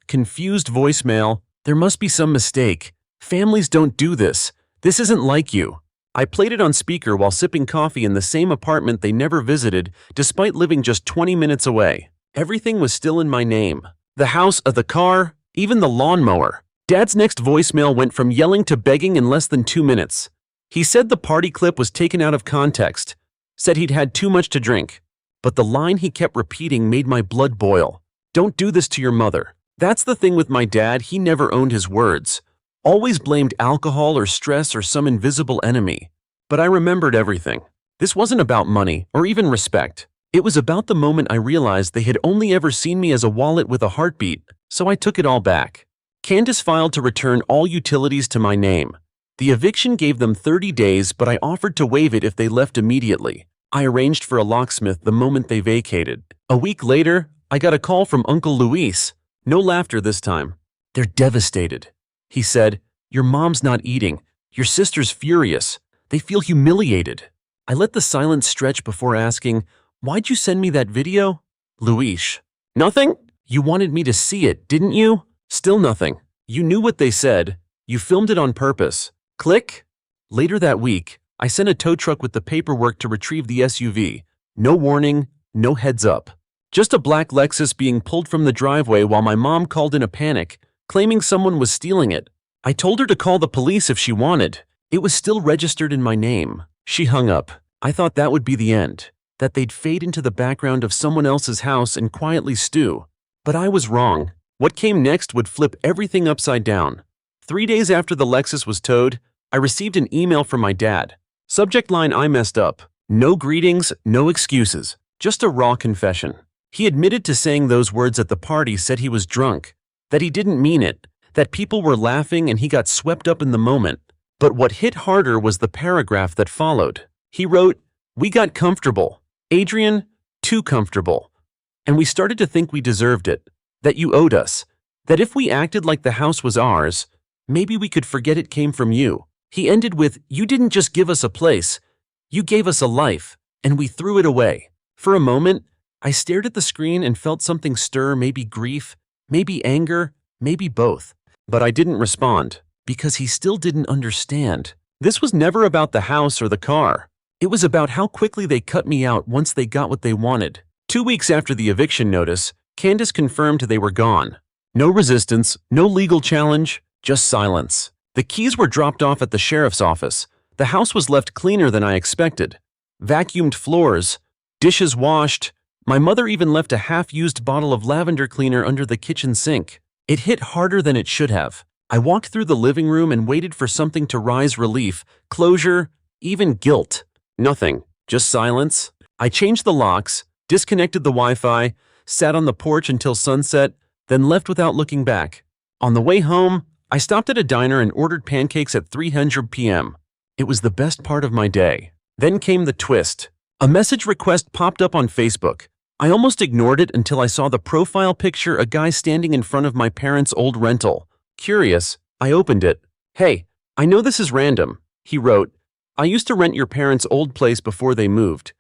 confused voicemail. "There must be some mistake. Families don't do this. This isn't like you." I played it on speaker while sipping coffee in the same apartment they never visited, despite living just 20 minutes away. Everything was still in my name. The house, the car, even the lawnmower. Dad's next voicemail went from yelling to begging in less than 2 minutes. He said the party clip was taken out of context, said he'd had too much to drink. But the line he kept repeating made my blood boil. "Don't do this to your mother." That's the thing with my dad, he never owned his words. Always blamed alcohol or stress or some invisible enemy. But I remembered everything. This wasn't about money or even respect. It was about the moment I realized they had only ever seen me as a wallet with a heartbeat, so I took it all back. Candace filed to return all utilities to my name. The eviction gave them 30 days, but I offered to waive it if they left immediately. I arranged for a locksmith the moment they vacated. A week later, I got a call from Uncle Luis. No laughter this time. "They're devastated." He said, "Your mom's not eating. Your sister's furious. They feel humiliated." I let the silence stretch before asking, "Why'd you send me that video?" "Luis." "Nothing? You wanted me to see it, didn't you?" "Still nothing. You knew what they said. You filmed it on purpose." Click. Later that week, I sent a tow truck with the paperwork to retrieve the SUV. No warning, no heads up. Just a black Lexus being pulled from the driveway while my mom called in a panic, claiming someone was stealing it. I told her to call the police if she wanted. It was still registered in my name. She hung up. I thought that would be the end, that they'd fade into the background of someone else's house and quietly stew. But I was wrong. What came next would flip everything upside down. 3 days after the Lexus was towed, I received an email from my dad. Subject line: "I messed up." No greetings, no excuses, just a raw confession. He admitted to saying those words at the party, said he was drunk, that he didn't mean it, that people were laughing and he got swept up in the moment. But what hit harder was the paragraph that followed. He wrote, "We got comfortable. Adrian, too comfortable. And we started to think we deserved it, that you owed us, that if we acted like the house was ours, maybe we could forget it came from you." He ended with, "You didn't just give us a place, you gave us a life, and we threw it away." For a moment, I stared at the screen and felt something stir, maybe grief, maybe anger, maybe both. But I didn't respond, because he still didn't understand. This was never about the house or the car. It was about how quickly they cut me out once they got what they wanted. 2 weeks after the eviction notice, Candace confirmed they were gone. No resistance, no legal challenge, just silence. The keys were dropped off at the sheriff's office. The house was left cleaner than I expected. Vacuumed floors, dishes washed. My mother even left a half-used bottle of lavender cleaner under the kitchen sink. It hit harder than it should have. I walked through the living room and waited for something to rise: relief, closure, even guilt. Nothing, just silence. I changed the locks, disconnected the Wi-Fi, sat on the porch until sunset, then left without looking back. On the way home, I stopped at a diner and ordered pancakes at 300 p.m. It was the best part of my day. Then came the twist. A message request popped up on Facebook. I almost ignored it until I saw the profile picture: a guy standing in front of my parents' old rental. Curious, I opened it. "Hey, I know this is random," he wrote. "I used to rent your parents' old place before they moved.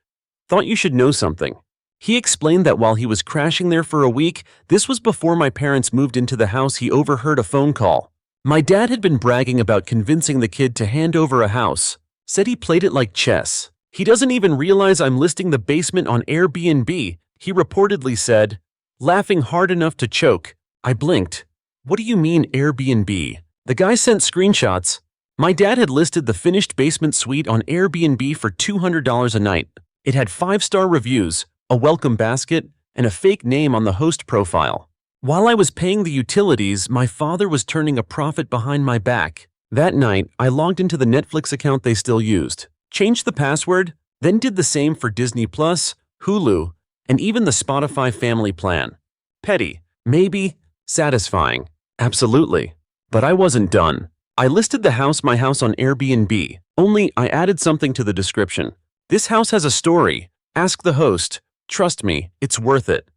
Thought you should know something." He explained that while he was crashing there for a week, this was before my parents moved into the house. He overheard a phone call. My dad had been bragging about convincing the kid to hand over a house. Said he played it like chess. "He doesn't even realize I'm listing the basement on Airbnb," he reportedly said, laughing hard enough to choke. I blinked. "What do you mean Airbnb?" The guy sent screenshots. My dad had listed the finished basement suite on Airbnb for $200 a night. It had 5-star reviews, a welcome basket, and a fake name on the host profile. While I was paying the utilities, my father was turning a profit behind my back. That night, I logged into the Netflix account they still used, changed the password, then did the same for Disney Plus, Hulu, and even the Spotify family plan. Petty, maybe. Satisfying, absolutely. But I wasn't done. I listed the house, my house, on Airbnb, only I added something to the description. "This house has a story. Ask the host. Trust me, it's worth it."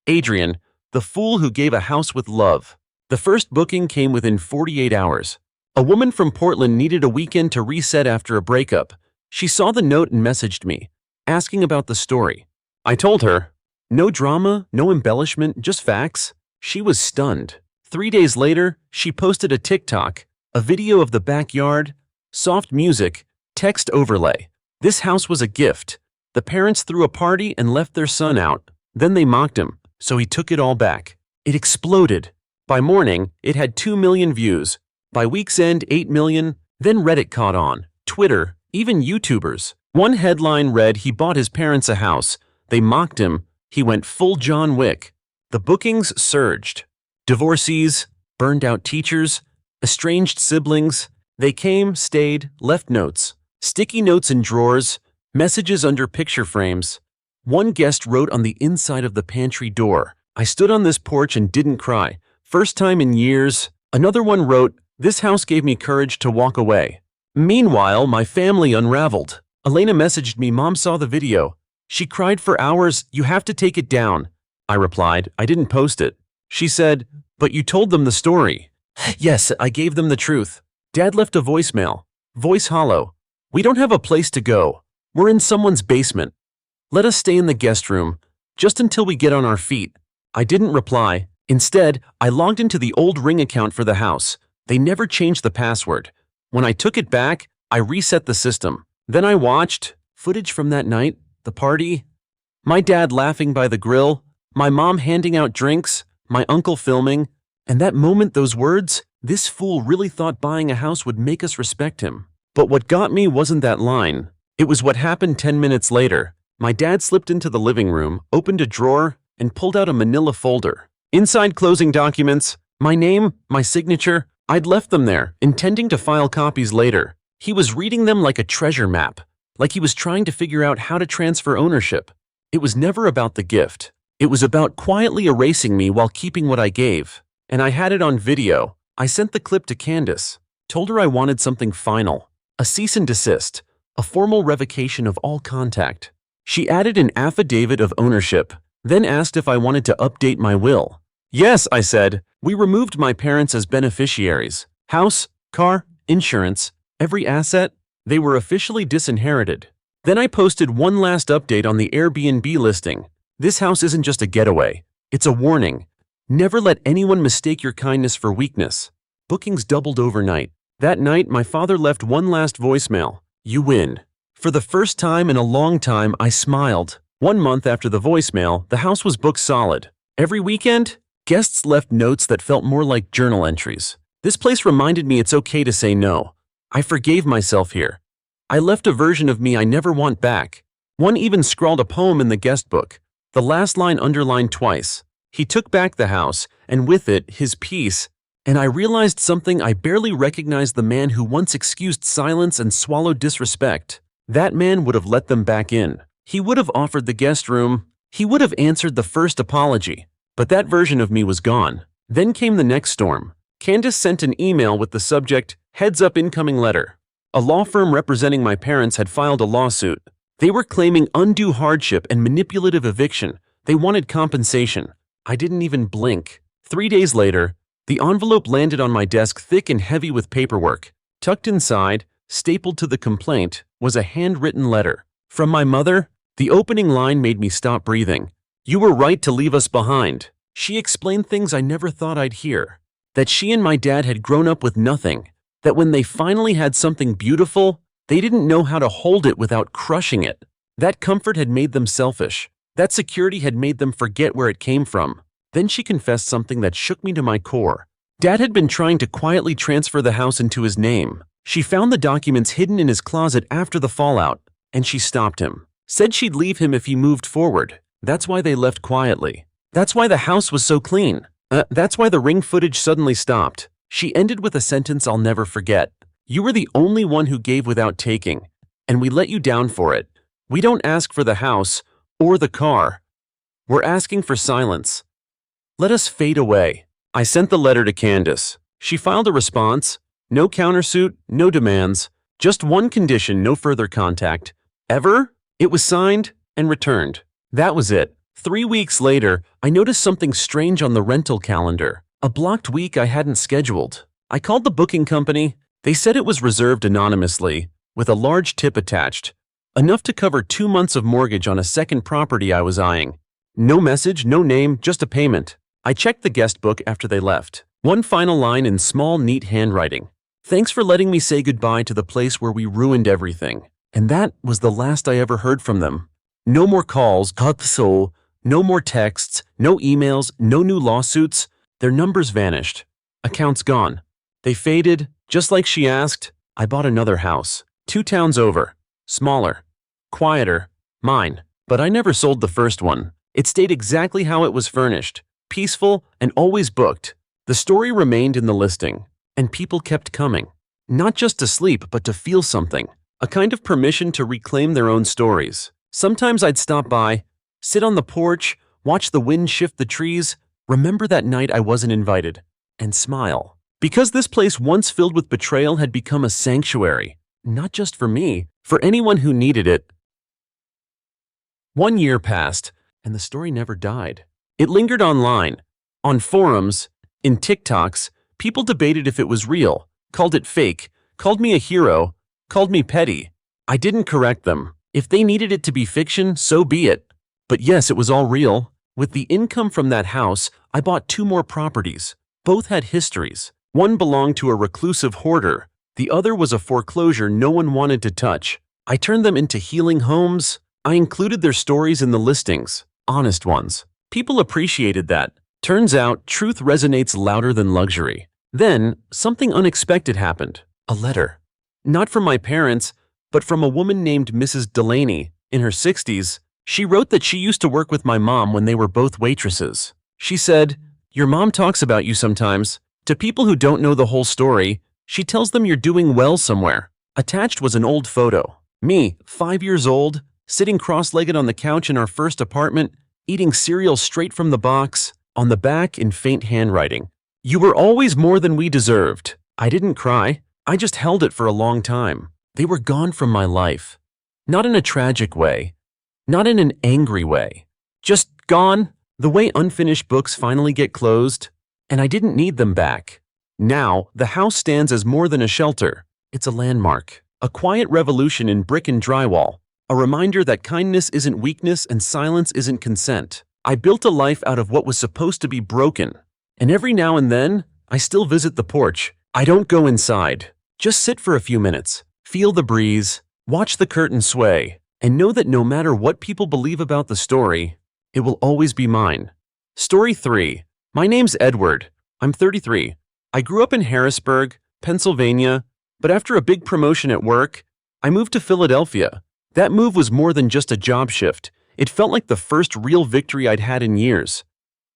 Adrian, the fool who gave a house with love. The first booking came within 48 hours. A woman from Portland needed a weekend to reset after a breakup. She saw the note and messaged me, asking about the story. I told her, no drama, no embellishment, just facts. She was stunned. 3 days later, she posted a TikTok, a video of the backyard, soft music, text overlay. This house was a gift. The parents threw a party and left their son out. Then they mocked him, so he took it all back. It exploded. By morning, it had 2 million views. By week's end, 8 million. Then Reddit caught on, Twitter, even YouTubers. One headline read, "He bought his parents a house." They mocked him. He went full John Wick. The bookings surged. Divorcees, burned-out teachers, estranged siblings. They came, stayed, left notes. Sticky notes in drawers, messages under picture frames. One guest wrote on the inside of the pantry door, "I stood on this porch and didn't cry. First time in years." Another one wrote, "This house gave me courage to walk away." Meanwhile, my family unraveled. Elena messaged me, "Mom saw the video. She cried for hours. You have to take it down." I replied, "I didn't post it." She said, "But you told them the story." Yes, I gave them the truth. Dad left a voicemail. Voice hollow. "We don't have a place to go. We're in someone's basement. Let us stay in the guest room, just until we get on our feet." I didn't reply. Instead, I logged into the old Ring account for the house. They never changed the password. When I took it back, I reset the system. Then I watched footage from that night, the party, my dad laughing by the grill, my mom handing out drinks, my uncle filming, and that moment, those words, "This fool really thought buying a house would make us respect him." But what got me wasn't that line. It was what happened 10 minutes later. My dad slipped into the living room, opened a drawer, and pulled out a manila folder. Inside, closing documents, my name, my signature. I'd left them there, intending to file copies later. He was reading them like a treasure map, like he was trying to figure out how to transfer ownership. It was never about the gift. It was about quietly erasing me while keeping what I gave. And I had it on video. I sent the clip to Candace, told her I wanted something final, a cease and desist, a formal revocation of all contact. She added an affidavit of ownership, then asked if I wanted to update my will. Yes, I said. We removed my parents as beneficiaries. House, car, insurance, every asset, they were officially disinherited. Then I posted one last update on the Airbnb listing. This house isn't just a getaway. It's a warning. Never let anyone mistake your kindness for weakness. Bookings doubled overnight. That night, my father left one last voicemail. "You win." For the first time in a long time, I smiled. 1 month after the voicemail, the house was booked solid. Every weekend, Guests left notes that felt more like journal entries. This place reminded me it's okay to say no. I forgave myself here. I left a version of me I never want back. One even scrawled a poem in the guest book, the last line underlined twice. He took back the house, and with it, his peace, and I realized something. I barely recognized the man who once excused silence and swallowed disrespect. That man would have let them back in. He would have offered the guest room. He would have answered the first apology. But that version of me was gone. Then came the next storm. Candace sent an email with the subject, "Heads up, incoming letter." A law firm representing my parents had filed a lawsuit. They were claiming undue hardship and manipulative eviction. They wanted compensation. I didn't even blink. 3 days later, the envelope landed on my desk, thick and heavy with paperwork. Tucked inside, stapled to the complaint, was a handwritten letter. From my mother. The opening line made me stop breathing. "You were right to leave us behind." She explained things I never thought I'd hear. That she and my dad had grown up with nothing. That when they finally had something beautiful, they didn't know how to hold it without crushing it. That comfort had made them selfish. That security had made them forget where it came from. Then she confessed something that shook me to my core. Dad had been trying to quietly transfer the house into his name. She found the documents hidden in his closet after the fallout, and she stopped him. Said she'd leave him if he moved forward. That's why they left quietly. That's why the house was so clean. That's why the ring footage suddenly stopped. She ended with a sentence I'll never forget. "You were the only one who gave without taking, and we let you down for it. We don't ask for the house or the car. We're asking for silence. Let us fade away." I sent the letter to Candace. She filed a response. No countersuit, no demands. Just one condition: no further contact. Ever? It was signed and returned. That was it. 3 weeks later, I noticed something strange on the rental calendar. A blocked week I hadn't scheduled. I called the booking company. They said it was reserved anonymously, with a large tip attached. Enough to cover 2 months of mortgage on a second property I was eyeing. No message, no name, just a payment. I checked the guest book after they left. One final line in small, neat handwriting. "Thanks for letting me say goodbye to the place where we ruined everything." And that was the last I ever heard from them. No more calls, no more texts, no emails, no new lawsuits. Their numbers vanished. Accounts gone. They faded, just like she asked. I bought another house, 2 towns over. Smaller. Quieter. Mine. But I never sold the first one. It stayed exactly how it was furnished. Peaceful and always booked. The story remained in the listing. And people kept coming. Not just to sleep, but to feel something. A kind of permission to reclaim their own stories. Sometimes I'd stop by, sit on the porch, watch the wind shift the trees, remember that night I wasn't invited, and smile. Because this place once filled with betrayal had become a sanctuary, not just for me, for anyone who needed it. 1 year passed, and the story never died. It lingered online, on forums, in TikToks. People debated if it was real, called it fake, called me a hero, called me petty. I didn't correct them. If they needed it to be fiction, so be it. But yes, it was all real. With the income from that house, I bought 2 more properties. Both had histories. One belonged to a reclusive hoarder. The other was a foreclosure no one wanted to touch. I turned them into healing homes. I included their stories in the listings, honest ones. People appreciated that. Turns out, truth resonates louder than luxury. Then, something unexpected happened. A letter. Not from my parents, but from a woman named Mrs. Delaney, in her 60s. She wrote that she used to work with my mom when they were both waitresses. She said, "Your mom talks about you sometimes. To people who don't know the whole story, she tells them you're doing well somewhere." Attached was an old photo. Me, 5 years old, sitting cross-legged on the couch in our first apartment, eating cereal straight from the box. On the back, in faint handwriting, "You were always more than we deserved." I didn't cry. I just held it for a long time. They were gone from my life. Not in a tragic way. Not in an angry way. Just gone, the way unfinished books finally get closed. And I didn't need them back. Now, the house stands as more than a shelter. It's a landmark. A quiet revolution in brick and drywall. A reminder that kindness isn't weakness and silence isn't consent. I built a life out of what was supposed to be broken. And every now and then, I still visit the porch. I don't go inside. Just sit for a few minutes. Feel the breeze. Watch the curtain sway. And know that no matter what people believe about the story, it will always be mine. Story 3. My name's Edward. I'm 33. I grew up in Harrisburg, Pennsylvania, but after a big promotion at work, I moved to Philadelphia. That move was more than just a job shift. It felt like the first real victory I'd had in years.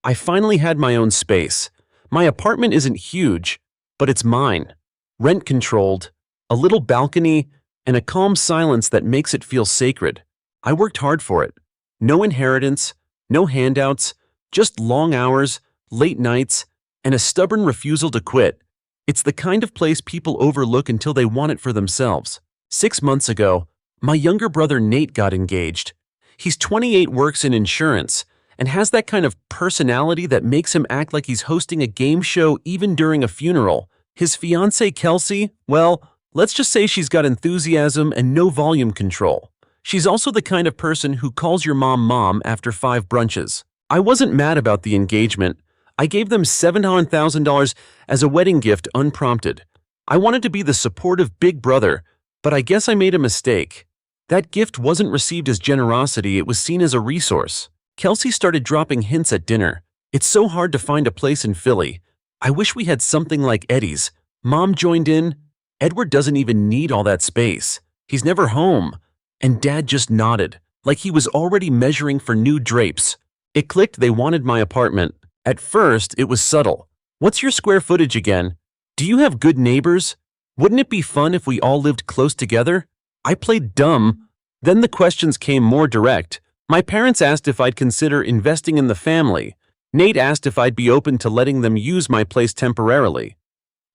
I finally had my own space. My apartment isn't huge, but it's mine. Rent-controlled, a little balcony, and a calm silence that makes it feel sacred. I worked hard for it. No inheritance, no handouts, just long hours, late nights, and a stubborn refusal to quit. It's the kind of place people overlook until they want it for themselves. 6 months ago, my younger brother Nate got engaged. He's 28, works in insurance, and has that kind of personality that makes him act like he's hosting a game show even during a funeral. His fiancée Kelsey, well, let's just say she's got enthusiasm and no volume control. She's also the kind of person who calls your mom after 5 brunches. I wasn't mad about the engagement. I gave them $700,000 as a wedding gift unprompted. I wanted to be the supportive big brother, but I guess I made a mistake. That gift wasn't received as generosity, it was seen as a resource. Kelsey started dropping hints at dinner. It's so hard to find a place in Philly. I wish we had something like Eddie's. Mom joined in. Edward doesn't even need all that space. He's never home. And Dad just nodded, like he was already measuring for new drapes. It clicked, they wanted my apartment. At first, it was subtle. What's your square footage again? Do you have good neighbors? Wouldn't it be fun if we all lived close together? I played dumb. Then the questions came more direct. My parents asked if I'd consider investing in the family. Nate asked if I'd be open to letting them use my place temporarily.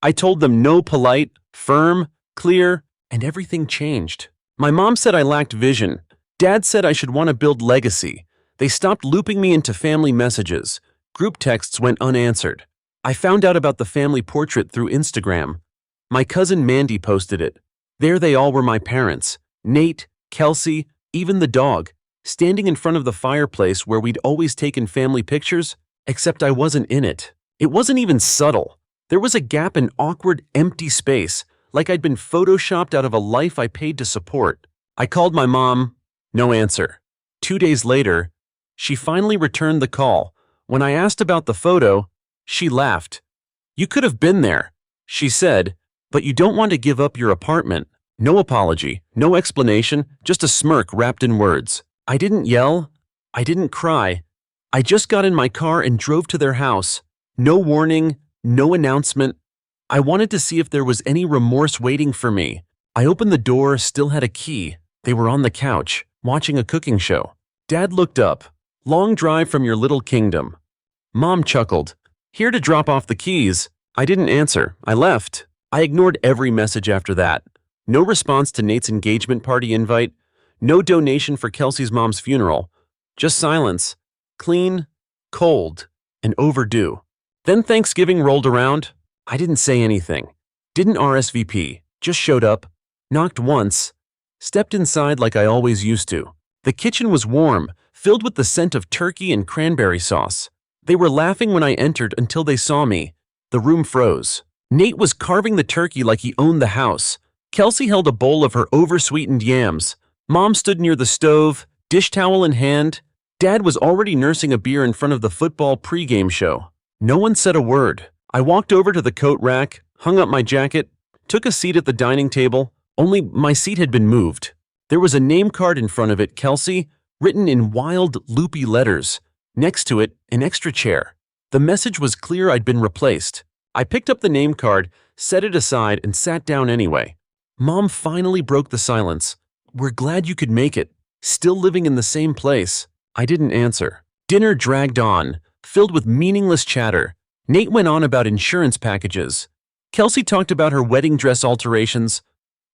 I told them no, polite, firm, clear, and everything changed. My mom said I lacked vision. Dad said I should want to build legacy. They stopped looping me into family messages. Group texts went unanswered. I found out about the family portrait through Instagram. My cousin Mandy posted it. There they all were, my parents, Nate, Kelsey, even the dog, standing in front of the fireplace where we'd always taken family pictures, except I wasn't in it. It wasn't even subtle. There was a gap, an awkward, empty space, like I'd been photoshopped out of a life I paid to support. I called my mom. No answer. 2 days later, she finally returned the call. When I asked about the photo, she laughed. You could have been there, she said, but you don't want to give up your apartment. No apology, no explanation, just a smirk wrapped in words. I didn't yell. I didn't cry. I just got in my car and drove to their house. No warning, no announcement. I wanted to see if there was any remorse waiting for me. I opened the door, still had a key. They were on the couch, watching a cooking show. Dad looked up. Long drive from your little kingdom. Mom chuckled. Here to drop off the keys. I didn't answer. I left. I ignored every message after that. No response to Nate's engagement party invite. No donation for Kelsey's mom's funeral. Just silence. Clean, cold, and overdue. Then Thanksgiving rolled around. I didn't say anything. Didn't RSVP. Just showed up. Knocked once. Stepped inside like I always used to. The kitchen was warm, filled with the scent of turkey and cranberry sauce. They were laughing when I entered until they saw me. The room froze. Nate was carving the turkey like he owned the house. Kelsey held a bowl of her oversweetened yams. Mom stood near the stove, dish towel in hand. Dad was already nursing a beer in front of the football pregame show. No one said a word. I walked over to the coat rack, hung up my jacket, took a seat at the dining table, only my seat had been moved. There was a name card in front of it, Kelsey, written in wild, loopy letters. Next to it, an extra chair. The message was clear, I'd been replaced. I picked up the name card, set it aside, and sat down anyway. Mom finally broke the silence. We're glad you could make it. Still living in the same place. I didn't answer. Dinner dragged on, filled with meaningless chatter. Nate went on about insurance packages. Kelsey talked about her wedding dress alterations.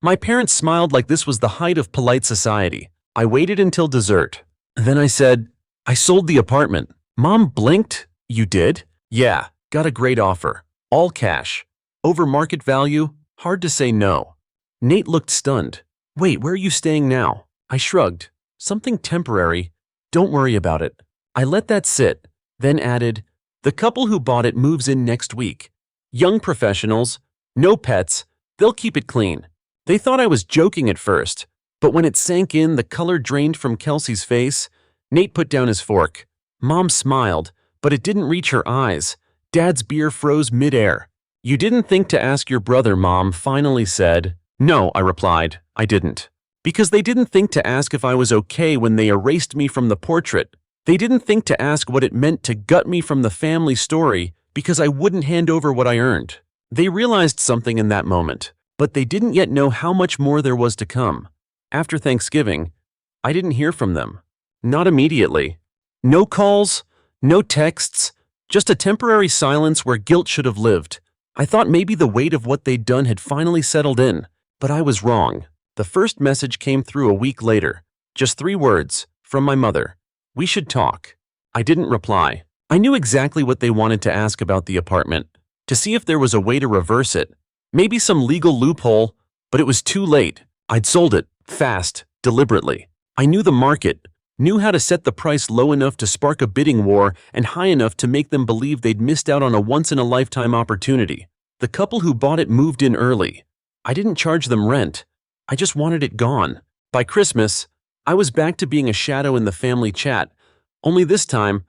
My parents smiled like this was the height of polite society. I waited until dessert. Then I said, I sold the apartment. Mom blinked. You did? Yeah, got a great offer. All cash. Over market value, hard to say no. Nate looked stunned. Wait, where are you staying now? I shrugged. Something temporary. Don't worry about it. I let that sit, then added, the couple who bought it moves in next week. Young professionals, no pets, they'll keep it clean. They thought I was joking at first, but when it sank in, the color drained from Kelsey's face. Nate put down his fork. Mom smiled, but it didn't reach her eyes. Dad's beer froze midair. "You didn't think to ask your brother," Mom finally said. "No," I replied, "I didn't." Because they didn't think to ask if I was okay when they erased me from the portrait. They didn't think to ask what it meant to gut me from the family story because I wouldn't hand over what I earned. They realized something in that moment, but they didn't yet know how much more there was to come. After Thanksgiving, I didn't hear from them. Not immediately. No calls, no texts, just a temporary silence where guilt should have lived. I thought maybe the weight of what they'd done had finally settled in, but I was wrong. The first message came through a week later. Just 3 words, from my mother. "We should talk." I didn't reply. I knew exactly what they wanted to ask about the apartment, to see if there was a way to reverse it. Maybe some legal loophole, but it was too late. I'd sold it, fast, deliberately. I knew the market, knew how to set the price low enough to spark a bidding war and high enough to make them believe they'd missed out on a once-in-a-lifetime opportunity. The couple who bought it moved in early. I didn't charge them rent. I just wanted it gone. By Christmas, I was back to being a shadow in the family chat. Only this time,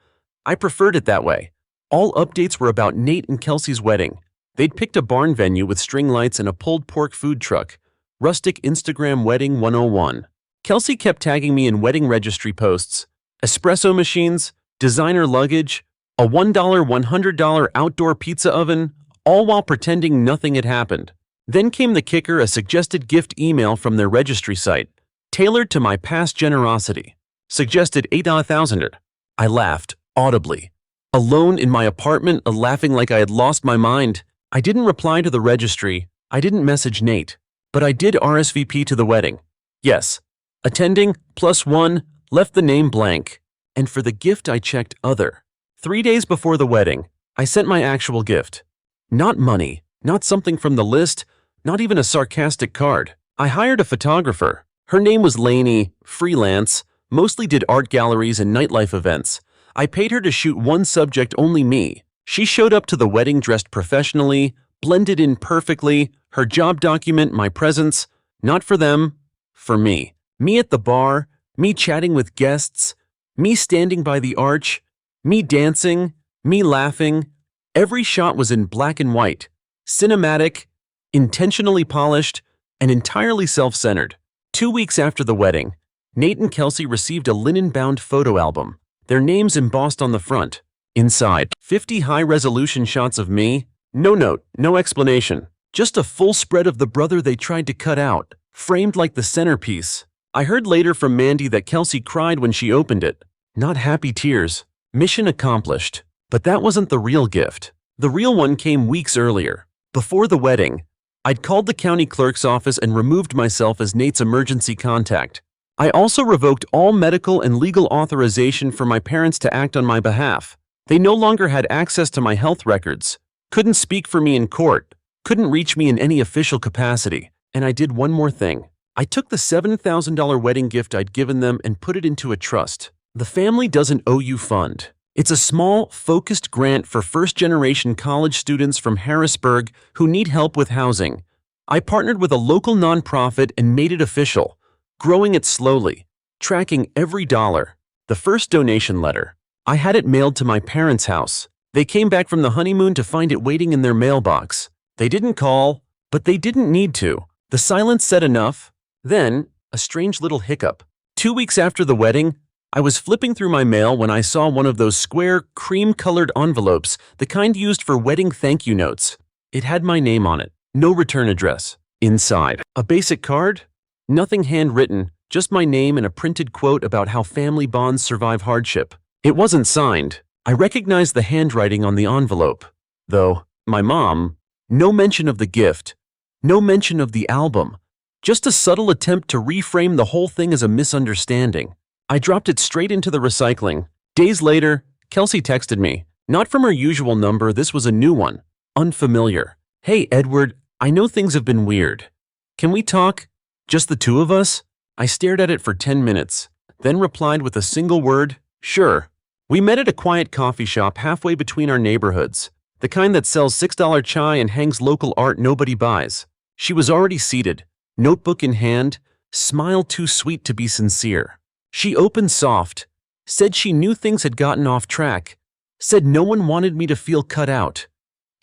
I preferred it that way. All updates were about Nate and Kelsey's wedding. They'd picked a barn venue with string lights and a pulled pork food truck. Rustic Instagram Wedding 101. Kelsey kept tagging me in wedding registry posts. Espresso machines, designer luggage, a $1, $100 outdoor pizza oven, all while pretending nothing had happened. Then came the kicker, a suggested gift email from their registry site, tailored to my past generosity. Suggested $8,000. I laughed, audibly. Alone in my apartment, laughing like I had lost my mind. I didn't reply to the registry. I didn't message Nate. But I did RSVP to the wedding. Yes. Attending, +1, left the name blank. And for the gift I checked other. 3 days before the wedding, I sent my actual gift. Not money, not something from the list, not even a sarcastic card. I hired a photographer. Her name was Lainey, freelance, mostly did art galleries and nightlife events. I paid her to shoot one subject, only me. She showed up to the wedding dressed professionally, blended in perfectly, her job document, my presence, not for them, for me. Me at the bar, me chatting with guests, me standing by the arch, me dancing, me laughing. Every shot was in black and white, cinematic, intentionally polished, and entirely self-centered. 2 weeks after the wedding, Nate and Kelsey received a linen-bound photo album, their names embossed on the front. Inside, 50 high-resolution shots of me, no note, no explanation, just a full spread of the brother they tried to cut out, framed like the centerpiece. I heard later from Mandy that Kelsey cried when she opened it. Not happy tears. Mission accomplished. But that wasn't the real gift. The real one came weeks earlier. Before the wedding, I'd called the county clerk's office and removed myself as Nate's emergency contact. I also revoked all medical and legal authorization for my parents to act on my behalf. They no longer had access to my health records, couldn't speak for me in court, couldn't reach me in any official capacity. And I did one more thing. I took the $7,000 wedding gift I'd given them and put it into a trust. The Family Doesn't Owe You Fund. It's a small, focused grant for first-generation college students from Harrisburg who need help with housing. I partnered with a local nonprofit and made it official, growing it slowly, tracking every dollar. The first donation letter, I had it mailed to my parents' house. They came back from the honeymoon to find it waiting in their mailbox. They didn't call, but they didn't need to. The silence said enough. Then, a strange little hiccup. 2 weeks after the wedding, I was flipping through my mail when I saw one of those square, cream-colored envelopes, the kind used for wedding thank you notes. It had my name on it, no return address. Inside, a basic card? Nothing handwritten, just my name and a printed quote about how family bonds survive hardship. It wasn't signed. I recognized the handwriting on the envelope. Though, my mom, no mention of the gift, no mention of the album, just a subtle attempt to reframe the whole thing as a misunderstanding. I dropped it straight into the recycling. Days later, Kelsey texted me. Not from her usual number, this was a new one. Unfamiliar. "Hey, Edward, I know things have been weird. Can we talk? Just the two of us?" I stared at it for 10 minutes, then replied with a single word, "Sure." We met at a quiet coffee shop halfway between our neighborhoods, the kind that sells $6 chai and hangs local art nobody buys. She was already seated, notebook in hand, smile too sweet to be sincere. She opened soft, said she knew things had gotten off track, Said no one wanted me to feel cut out.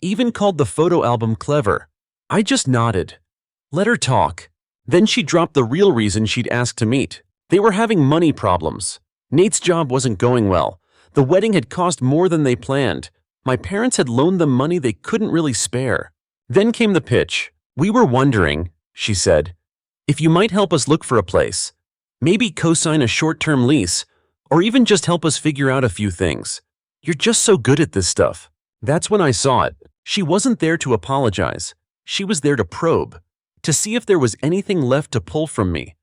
Even called the photo album clever. I just nodded. Let her talk. Then she dropped the real reason she'd asked to meet. They were having money problems. Nate's job wasn't going well. The wedding had cost more than they planned. My parents had loaned them money they couldn't really spare. Then came the pitch. We were wondering, she said, if you might help us look for a place. Maybe co-sign a short-term lease, or even just help us figure out a few things. You're just so good at this stuff. That's when I saw it. She wasn't there to apologize. She was there to probe, to see if there was anything left to pull from me.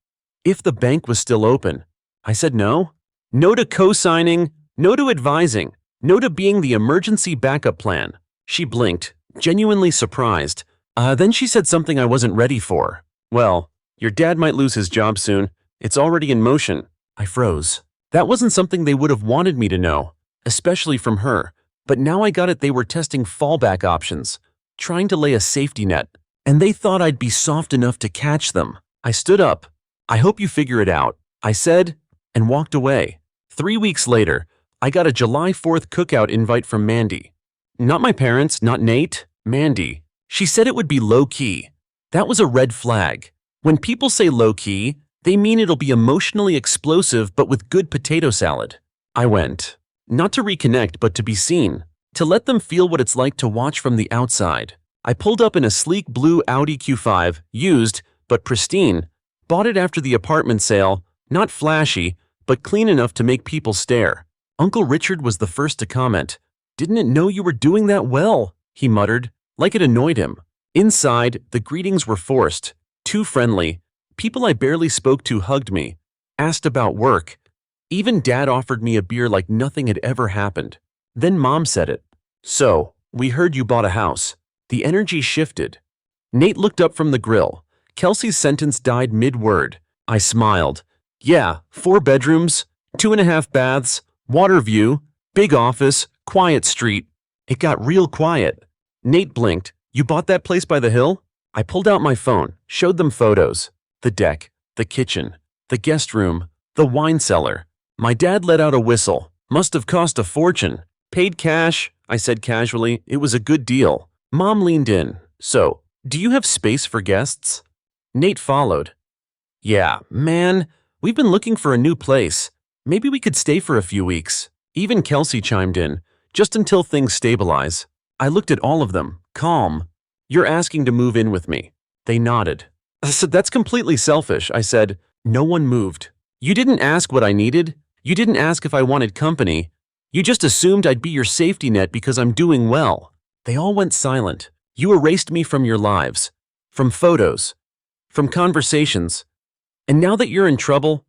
If the bank was still open. I said no. No to co-signing, no to advising, no to being the emergency backup plan. She blinked, genuinely surprised. Then she said something I wasn't ready for. Well, your dad might lose his job soon. It's already in motion. I froze. That wasn't something they would have wanted me to know, especially from her. But now I got it, they were testing fallback options, trying to lay a safety net, and they thought I'd be soft enough to catch them. I stood up. I hope you figure it out, I said, and walked away. 3 weeks later, I got a July 4th cookout invite from Mandy. Not my parents, not Nate, Mandy. She said it would be low-key. That was a red flag. When people say low-key, they mean it'll be emotionally explosive but with good potato salad. I went. Not to reconnect, but to be seen. To let them feel what it's like to watch from the outside. I pulled up in a sleek blue Audi Q5, used, but pristine. Bought it after the apartment sale, not flashy, but clean enough to make people stare. Uncle Richard was the first to comment. Didn't it know you were doing that well, he muttered, like it annoyed him. Inside, the greetings were forced, too friendly. People I barely spoke to hugged me, asked about work. Even Dad offered me a beer like nothing had ever happened. Then Mom said it. So, we heard you bought a house. The energy shifted. Nate looked up from the grill. Kelsey's sentence died mid-word. I smiled. Yeah, 4 bedrooms, 2.5 baths, water view, big office, quiet street. It got real quiet. Nate blinked. You bought that place by the hill? I pulled out my phone, showed them photos. The deck, the kitchen, the guest room, the wine cellar. My dad let out a whistle. Must have cost a fortune. Paid cash, I said casually. It was a good deal. Mom leaned in. So, do you have space for guests? Nate followed. Yeah, man, we've been looking for a new place. Maybe we could stay for a few weeks. Even Kelsey chimed in, just until things stabilize. I looked at all of them, calm. You're asking to move in with me. They nodded. So that's completely selfish, I said. No one moved. You didn't ask what I needed. You didn't ask if I wanted company. You just assumed I'd be your safety net because I'm doing well. They all went silent. You erased me from your lives, from photos, from conversations. And now that you're in trouble,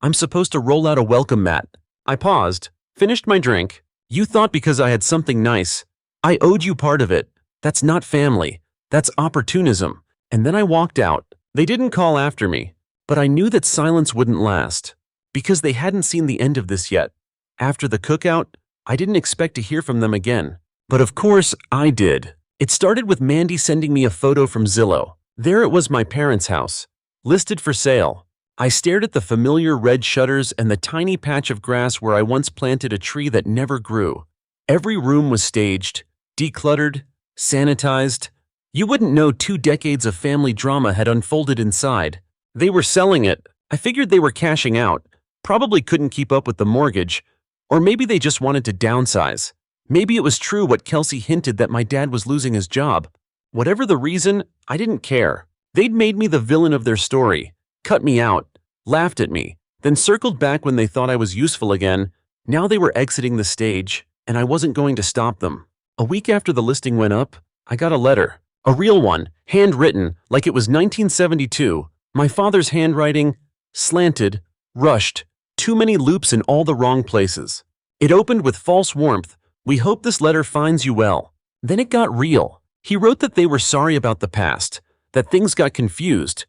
I'm supposed to roll out a welcome mat. I paused, finished my drink. You thought because I had something nice, I owed you part of it. That's not family. That's opportunism. And then I walked out. They didn't call after me, but I knew that silence wouldn't last, because they hadn't seen the end of this yet. After the cookout, I didn't expect to hear from them again. But of course, I did. It started with Mandy sending me a photo from Zillow. There it was, my parents' house, listed for sale. I stared at the familiar red shutters and the tiny patch of grass where I once planted a tree that never grew. Every room was staged, decluttered, sanitized. You wouldn't know 2 decades of family drama had unfolded inside. They were selling it. I figured they were cashing out. Probably couldn't keep up with the mortgage. Or maybe they just wanted to downsize. Maybe it was true what Kelsey hinted, that my dad was losing his job. Whatever the reason, I didn't care. They'd made me the villain of their story, cut me out, laughed at me, then circled back when they thought I was useful again. Now they were exiting the stage, and I wasn't going to stop them. A week after the listing went up, I got a letter. A real one, handwritten, like it was 1972. My father's handwriting, slanted, rushed, too many loops in all the wrong places. It opened with false warmth. We hope this letter finds you well. Then it got real. He wrote that they were sorry about the past, that things got confused,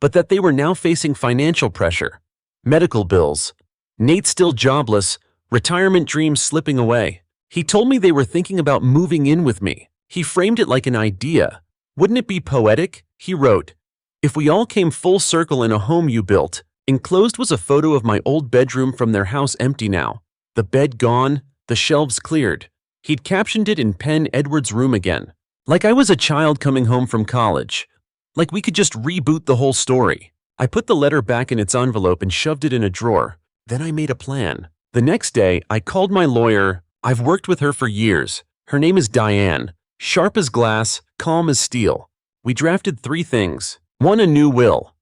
but that they were now facing financial pressure, medical bills, Nate still jobless, retirement dreams slipping away. He told me they were thinking about moving in with me. He framed it like an idea. Wouldn't it be poetic? He wrote, if we all came full circle in a home you built. Enclosed was a photo of my old bedroom from their house, empty now. The bed gone, the shelves cleared. He'd captioned it in pen Edward's room again. Like I was a child coming home from college. Like we could just reboot the whole story. I put the letter back in its envelope and shoved it in a drawer. Then I made a plan. The next day, I called my lawyer. I've worked with her for years. Her name is Diane. Sharp as glass, calm as steel. We drafted 3 things. 1, a new will.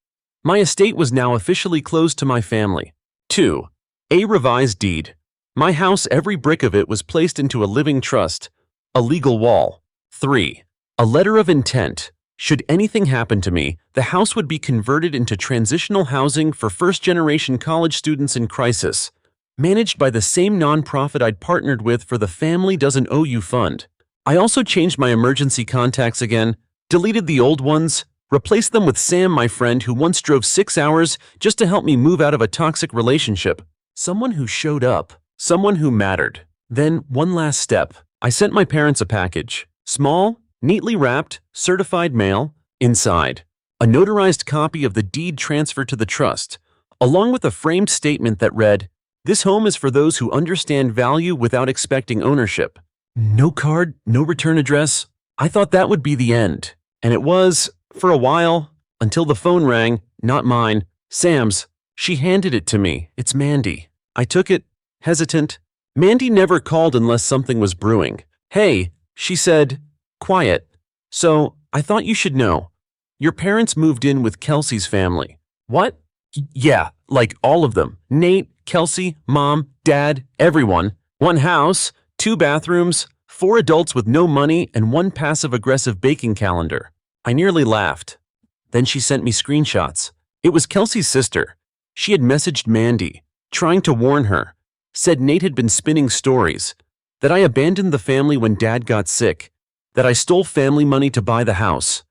My estate was now officially closed to my family. 2, a revised deed. My house, every brick of it was placed into a living trust, a legal wall. 3, a letter of intent. Should anything happen to me, the house would be converted into transitional housing for first-generation college students in crisis, managed by the same nonprofit I'd partnered with for the Family Doesn't Owe You Fund. I also changed my emergency contacts again, deleted the old ones, replaced them with Sam, my friend who once drove 6 hours just to help me move out of a toxic relationship. Someone who showed up, someone who mattered. Then, one last step. I sent my parents a package. Small, neatly wrapped, certified mail. Inside, a notarized copy of the deed transfer to the trust, along with a framed statement that read, "This home is for those who understand value without expecting ownership." No card, no return address. I thought that would be the end. And it was, for a while, until the phone rang, not mine, Sam's. She handed it to me. It's Mandy. I took it, hesitant. Mandy never called unless something was brewing. "Hey," she said, quiet. "So, I thought you should know. Your parents moved in with Kelsey's family." "What?" "Yeah, like all of them. Nate, Kelsey, Mom, Dad, everyone. 1 house, 2 bathrooms, 4 adults with no money, and 1 passive-aggressive baking calendar." I nearly laughed. Then she sent me screenshots. It was Kelsey's sister. She had messaged Mandy, trying to warn her, said Nate had been spinning stories, that I abandoned the family when Dad got sick, that I stole family money to buy the house,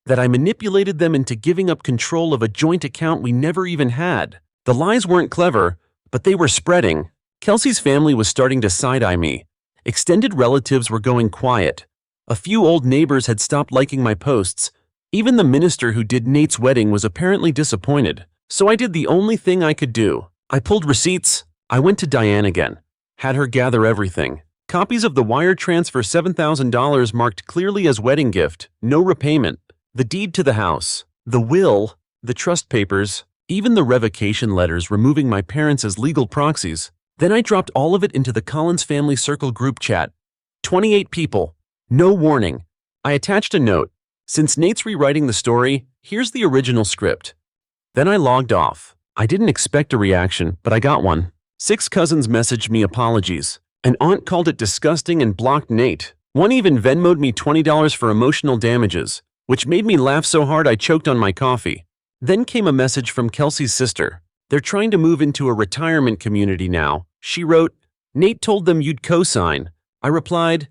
that I manipulated them into giving up control of a joint account we never even had. The lies weren't clever, but they were spreading. Kelsey's family was starting to side-eye me. Extended relatives were going quiet. A few old neighbors had stopped liking my posts. Even the minister who did Nate's wedding was apparently disappointed. So I did the only thing I could do. I pulled receipts. I went to Diane again. Had her gather everything. Copies of the wire transfer $7,000 marked clearly as wedding gift, no repayment. The deed to the house. The will. The trust papers. Even the revocation letters removing my parents as legal proxies. Then I dropped all of it into the Collins Family Circle group chat. 28 people. No warning. I attached a note. "Since Nate's rewriting the story, here's the original script." Then I logged off. I didn't expect a reaction, but I got one. 6 cousins messaged me apologies. An aunt called it disgusting and blocked Nate. One even Venmo'd me $20 for emotional damages, which made me laugh so hard I choked on my coffee. Then came a message from Kelsey's sister. "They're trying to move into a retirement community now." She wrote, "Nate told them you'd co-sign." I replied,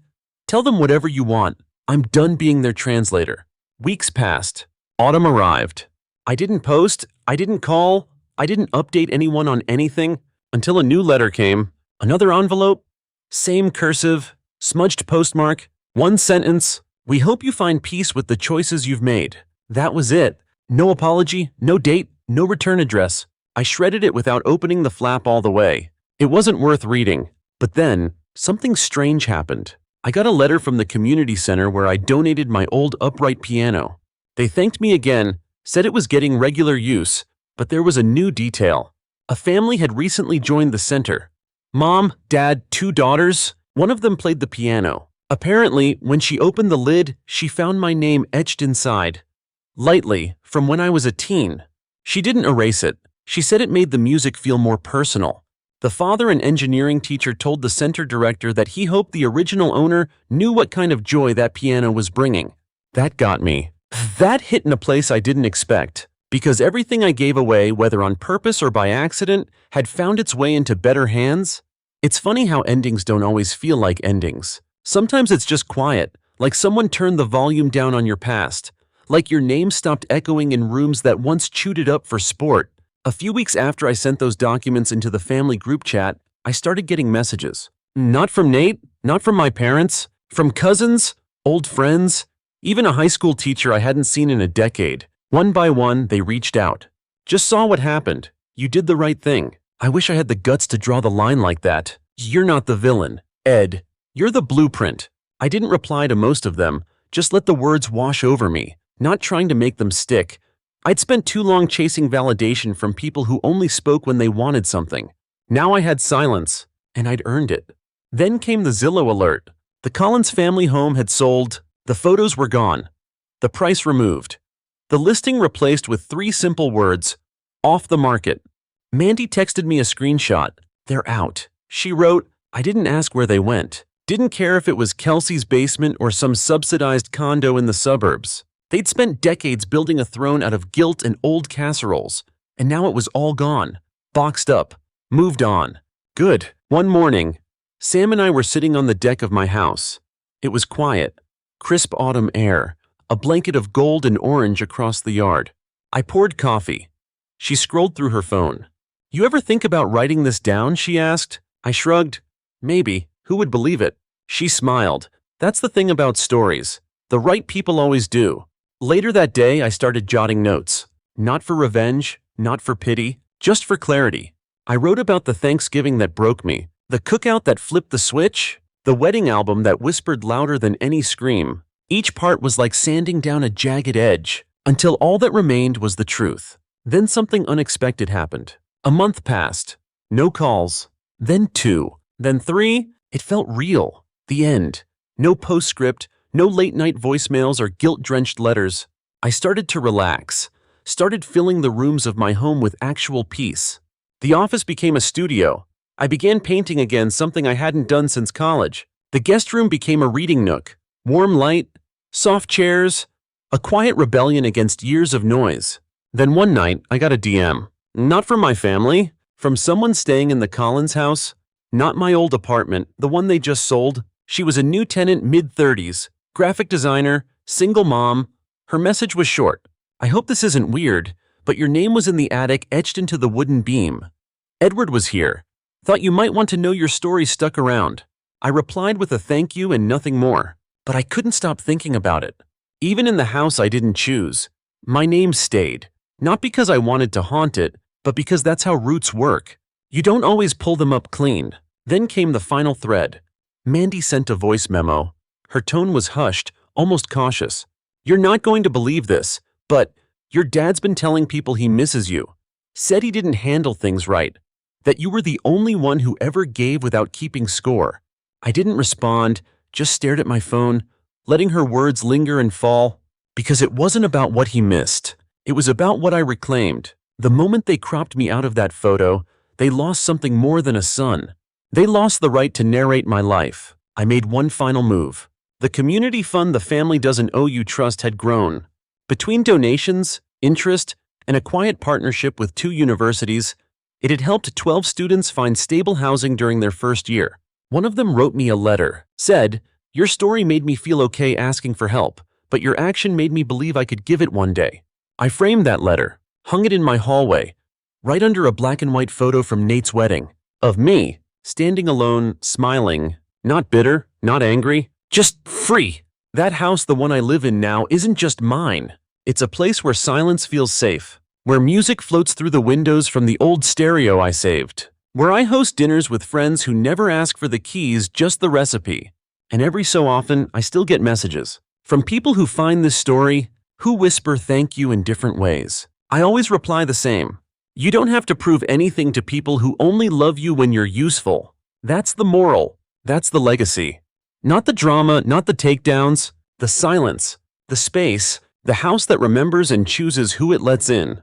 "Tell them whatever you want. I'm done being their translator." Weeks passed. Autumn arrived. I didn't post, I didn't call, I didn't update anyone on anything until a new letter came. Another envelope, same cursive, smudged postmark, 1 sentence. "We hope you find peace with the choices you've made." That was it. No apology, no date, no return address. I shredded it without opening the flap all the way. It wasn't worth reading. But then, something strange happened. I got a letter from the community center where I donated my old upright piano. They thanked me again, said it was getting regular use, but there was a new detail. A family had recently joined the center. Mom, Dad, 2 daughters. One of them played the piano. Apparently, when she opened the lid, she found my name etched inside. Lightly, from when I was a teen. She didn't erase it. She said it made the music feel more personal. The father, an engineering teacher, told the center director that he hoped the original owner knew what kind of joy that piano was bringing. That got me. That hit in a place I didn't expect, because everything I gave away, whether on purpose or by accident, had found its way into better hands. It's funny how endings don't always feel like endings. Sometimes it's just quiet, like someone turned the volume down on your past, like your name stopped echoing in rooms that once chewed it up for sport. A few weeks after I sent those documents into the family group chat, I started getting messages. Not from Nate, not from my parents, from cousins, old friends, even a high school teacher I hadn't seen in a decade. One by one, they reached out. "Just saw what happened. You did the right thing. I wish I had the guts to draw the line like that." You're not the villain, Ed. You're the blueprint. I didn't reply to most of them, just let the words wash over me, not trying to make them stick. I'd spent too long chasing validation from people who only spoke when they wanted something. Now I had silence, and I'd earned it. Then came the Zillow alert. The Collins family home had sold. The photos were gone. The price removed. The listing replaced with 3 simple words, off the market. Mandy texted me a screenshot. They're out. She wrote, I didn't ask where they went. Didn't care if it was Kelsey's basement or some subsidized condo in the suburbs. They'd spent decades building a throne out of guilt and old casseroles, and now it was all gone, boxed up, moved on. Good. One morning, Sam and I were sitting on the deck of my house. It was quiet, crisp autumn air, a blanket of gold and orange across the yard. I poured coffee. She scrolled through her phone. You ever think about writing this down? She asked. I shrugged. Maybe. Who would believe it? She smiled. That's the thing about stories. The right people always do. Later that day, I started jotting notes. Not for revenge, not for pity, just for clarity. I wrote about the Thanksgiving that broke me, the cookout that flipped the switch, the wedding album that whispered louder than any scream. Each part was like sanding down a jagged edge, until all that remained was the truth. Then something unexpected happened. A month passed. No calls. Then 2. Then 3. It felt real. The end. No postscript, no late-night voicemails or guilt-drenched letters. I started to relax, started filling the rooms of my home with actual peace. The office became a studio. I began painting again, something I hadn't done since college. The guest room became a reading nook. Warm light, soft chairs, a quiet rebellion against years of noise. Then one night, I got a DM. Not from my family, from someone staying in the Collins house. Not my old apartment, the one they just sold. She was a new tenant, mid-30s, graphic designer, single mom. Her message was short. I hope this isn't weird, but your name was in the attic etched into the wooden beam. Edward was here. Thought you might want to know your story stuck around. I replied with a thank you and nothing more. But I couldn't stop thinking about it. Even in the house I didn't choose, my name stayed. Not because I wanted to haunt it, but because that's how roots work. You don't always pull them up clean. Then came the final thread. Mandy sent a voice memo. Her tone was hushed, almost cautious. You're not going to believe this, but your dad's been telling people he misses you. Said he didn't handle things right. That you were the only one who ever gave without keeping score. I didn't respond, just stared at my phone, letting her words linger and fall. Because it wasn't about what he missed. It was about what I reclaimed. The moment they cropped me out of that photo, they lost something more than a son. They lost the right to narrate my life. I made one final move. The community fund the family doesn't owe you trust had grown. Between donations, interest, and a quiet partnership with 2 universities, it had helped 12 students find stable housing during their first year. One of them wrote me a letter, said, your story made me feel okay asking for help, but your action made me believe I could give it one day. I framed that letter, hung it in my hallway, right under a black and white photo from Nate's wedding, of me, standing alone, smiling, not bitter, not angry, just free. That house, the one I live in now, isn't just mine. It's a place where silence feels safe, where music floats through the windows from the old stereo I saved, where I host dinners with friends who never ask for the keys, just the recipe. And every so often, I still get messages from people who find this story, who whisper thank you in different ways. I always reply the same. You don't have to prove anything to people who only love you when you're useful. That's the moral. That's the legacy. Not the drama, not the takedowns, the silence, the space, the house that remembers and chooses who it lets in.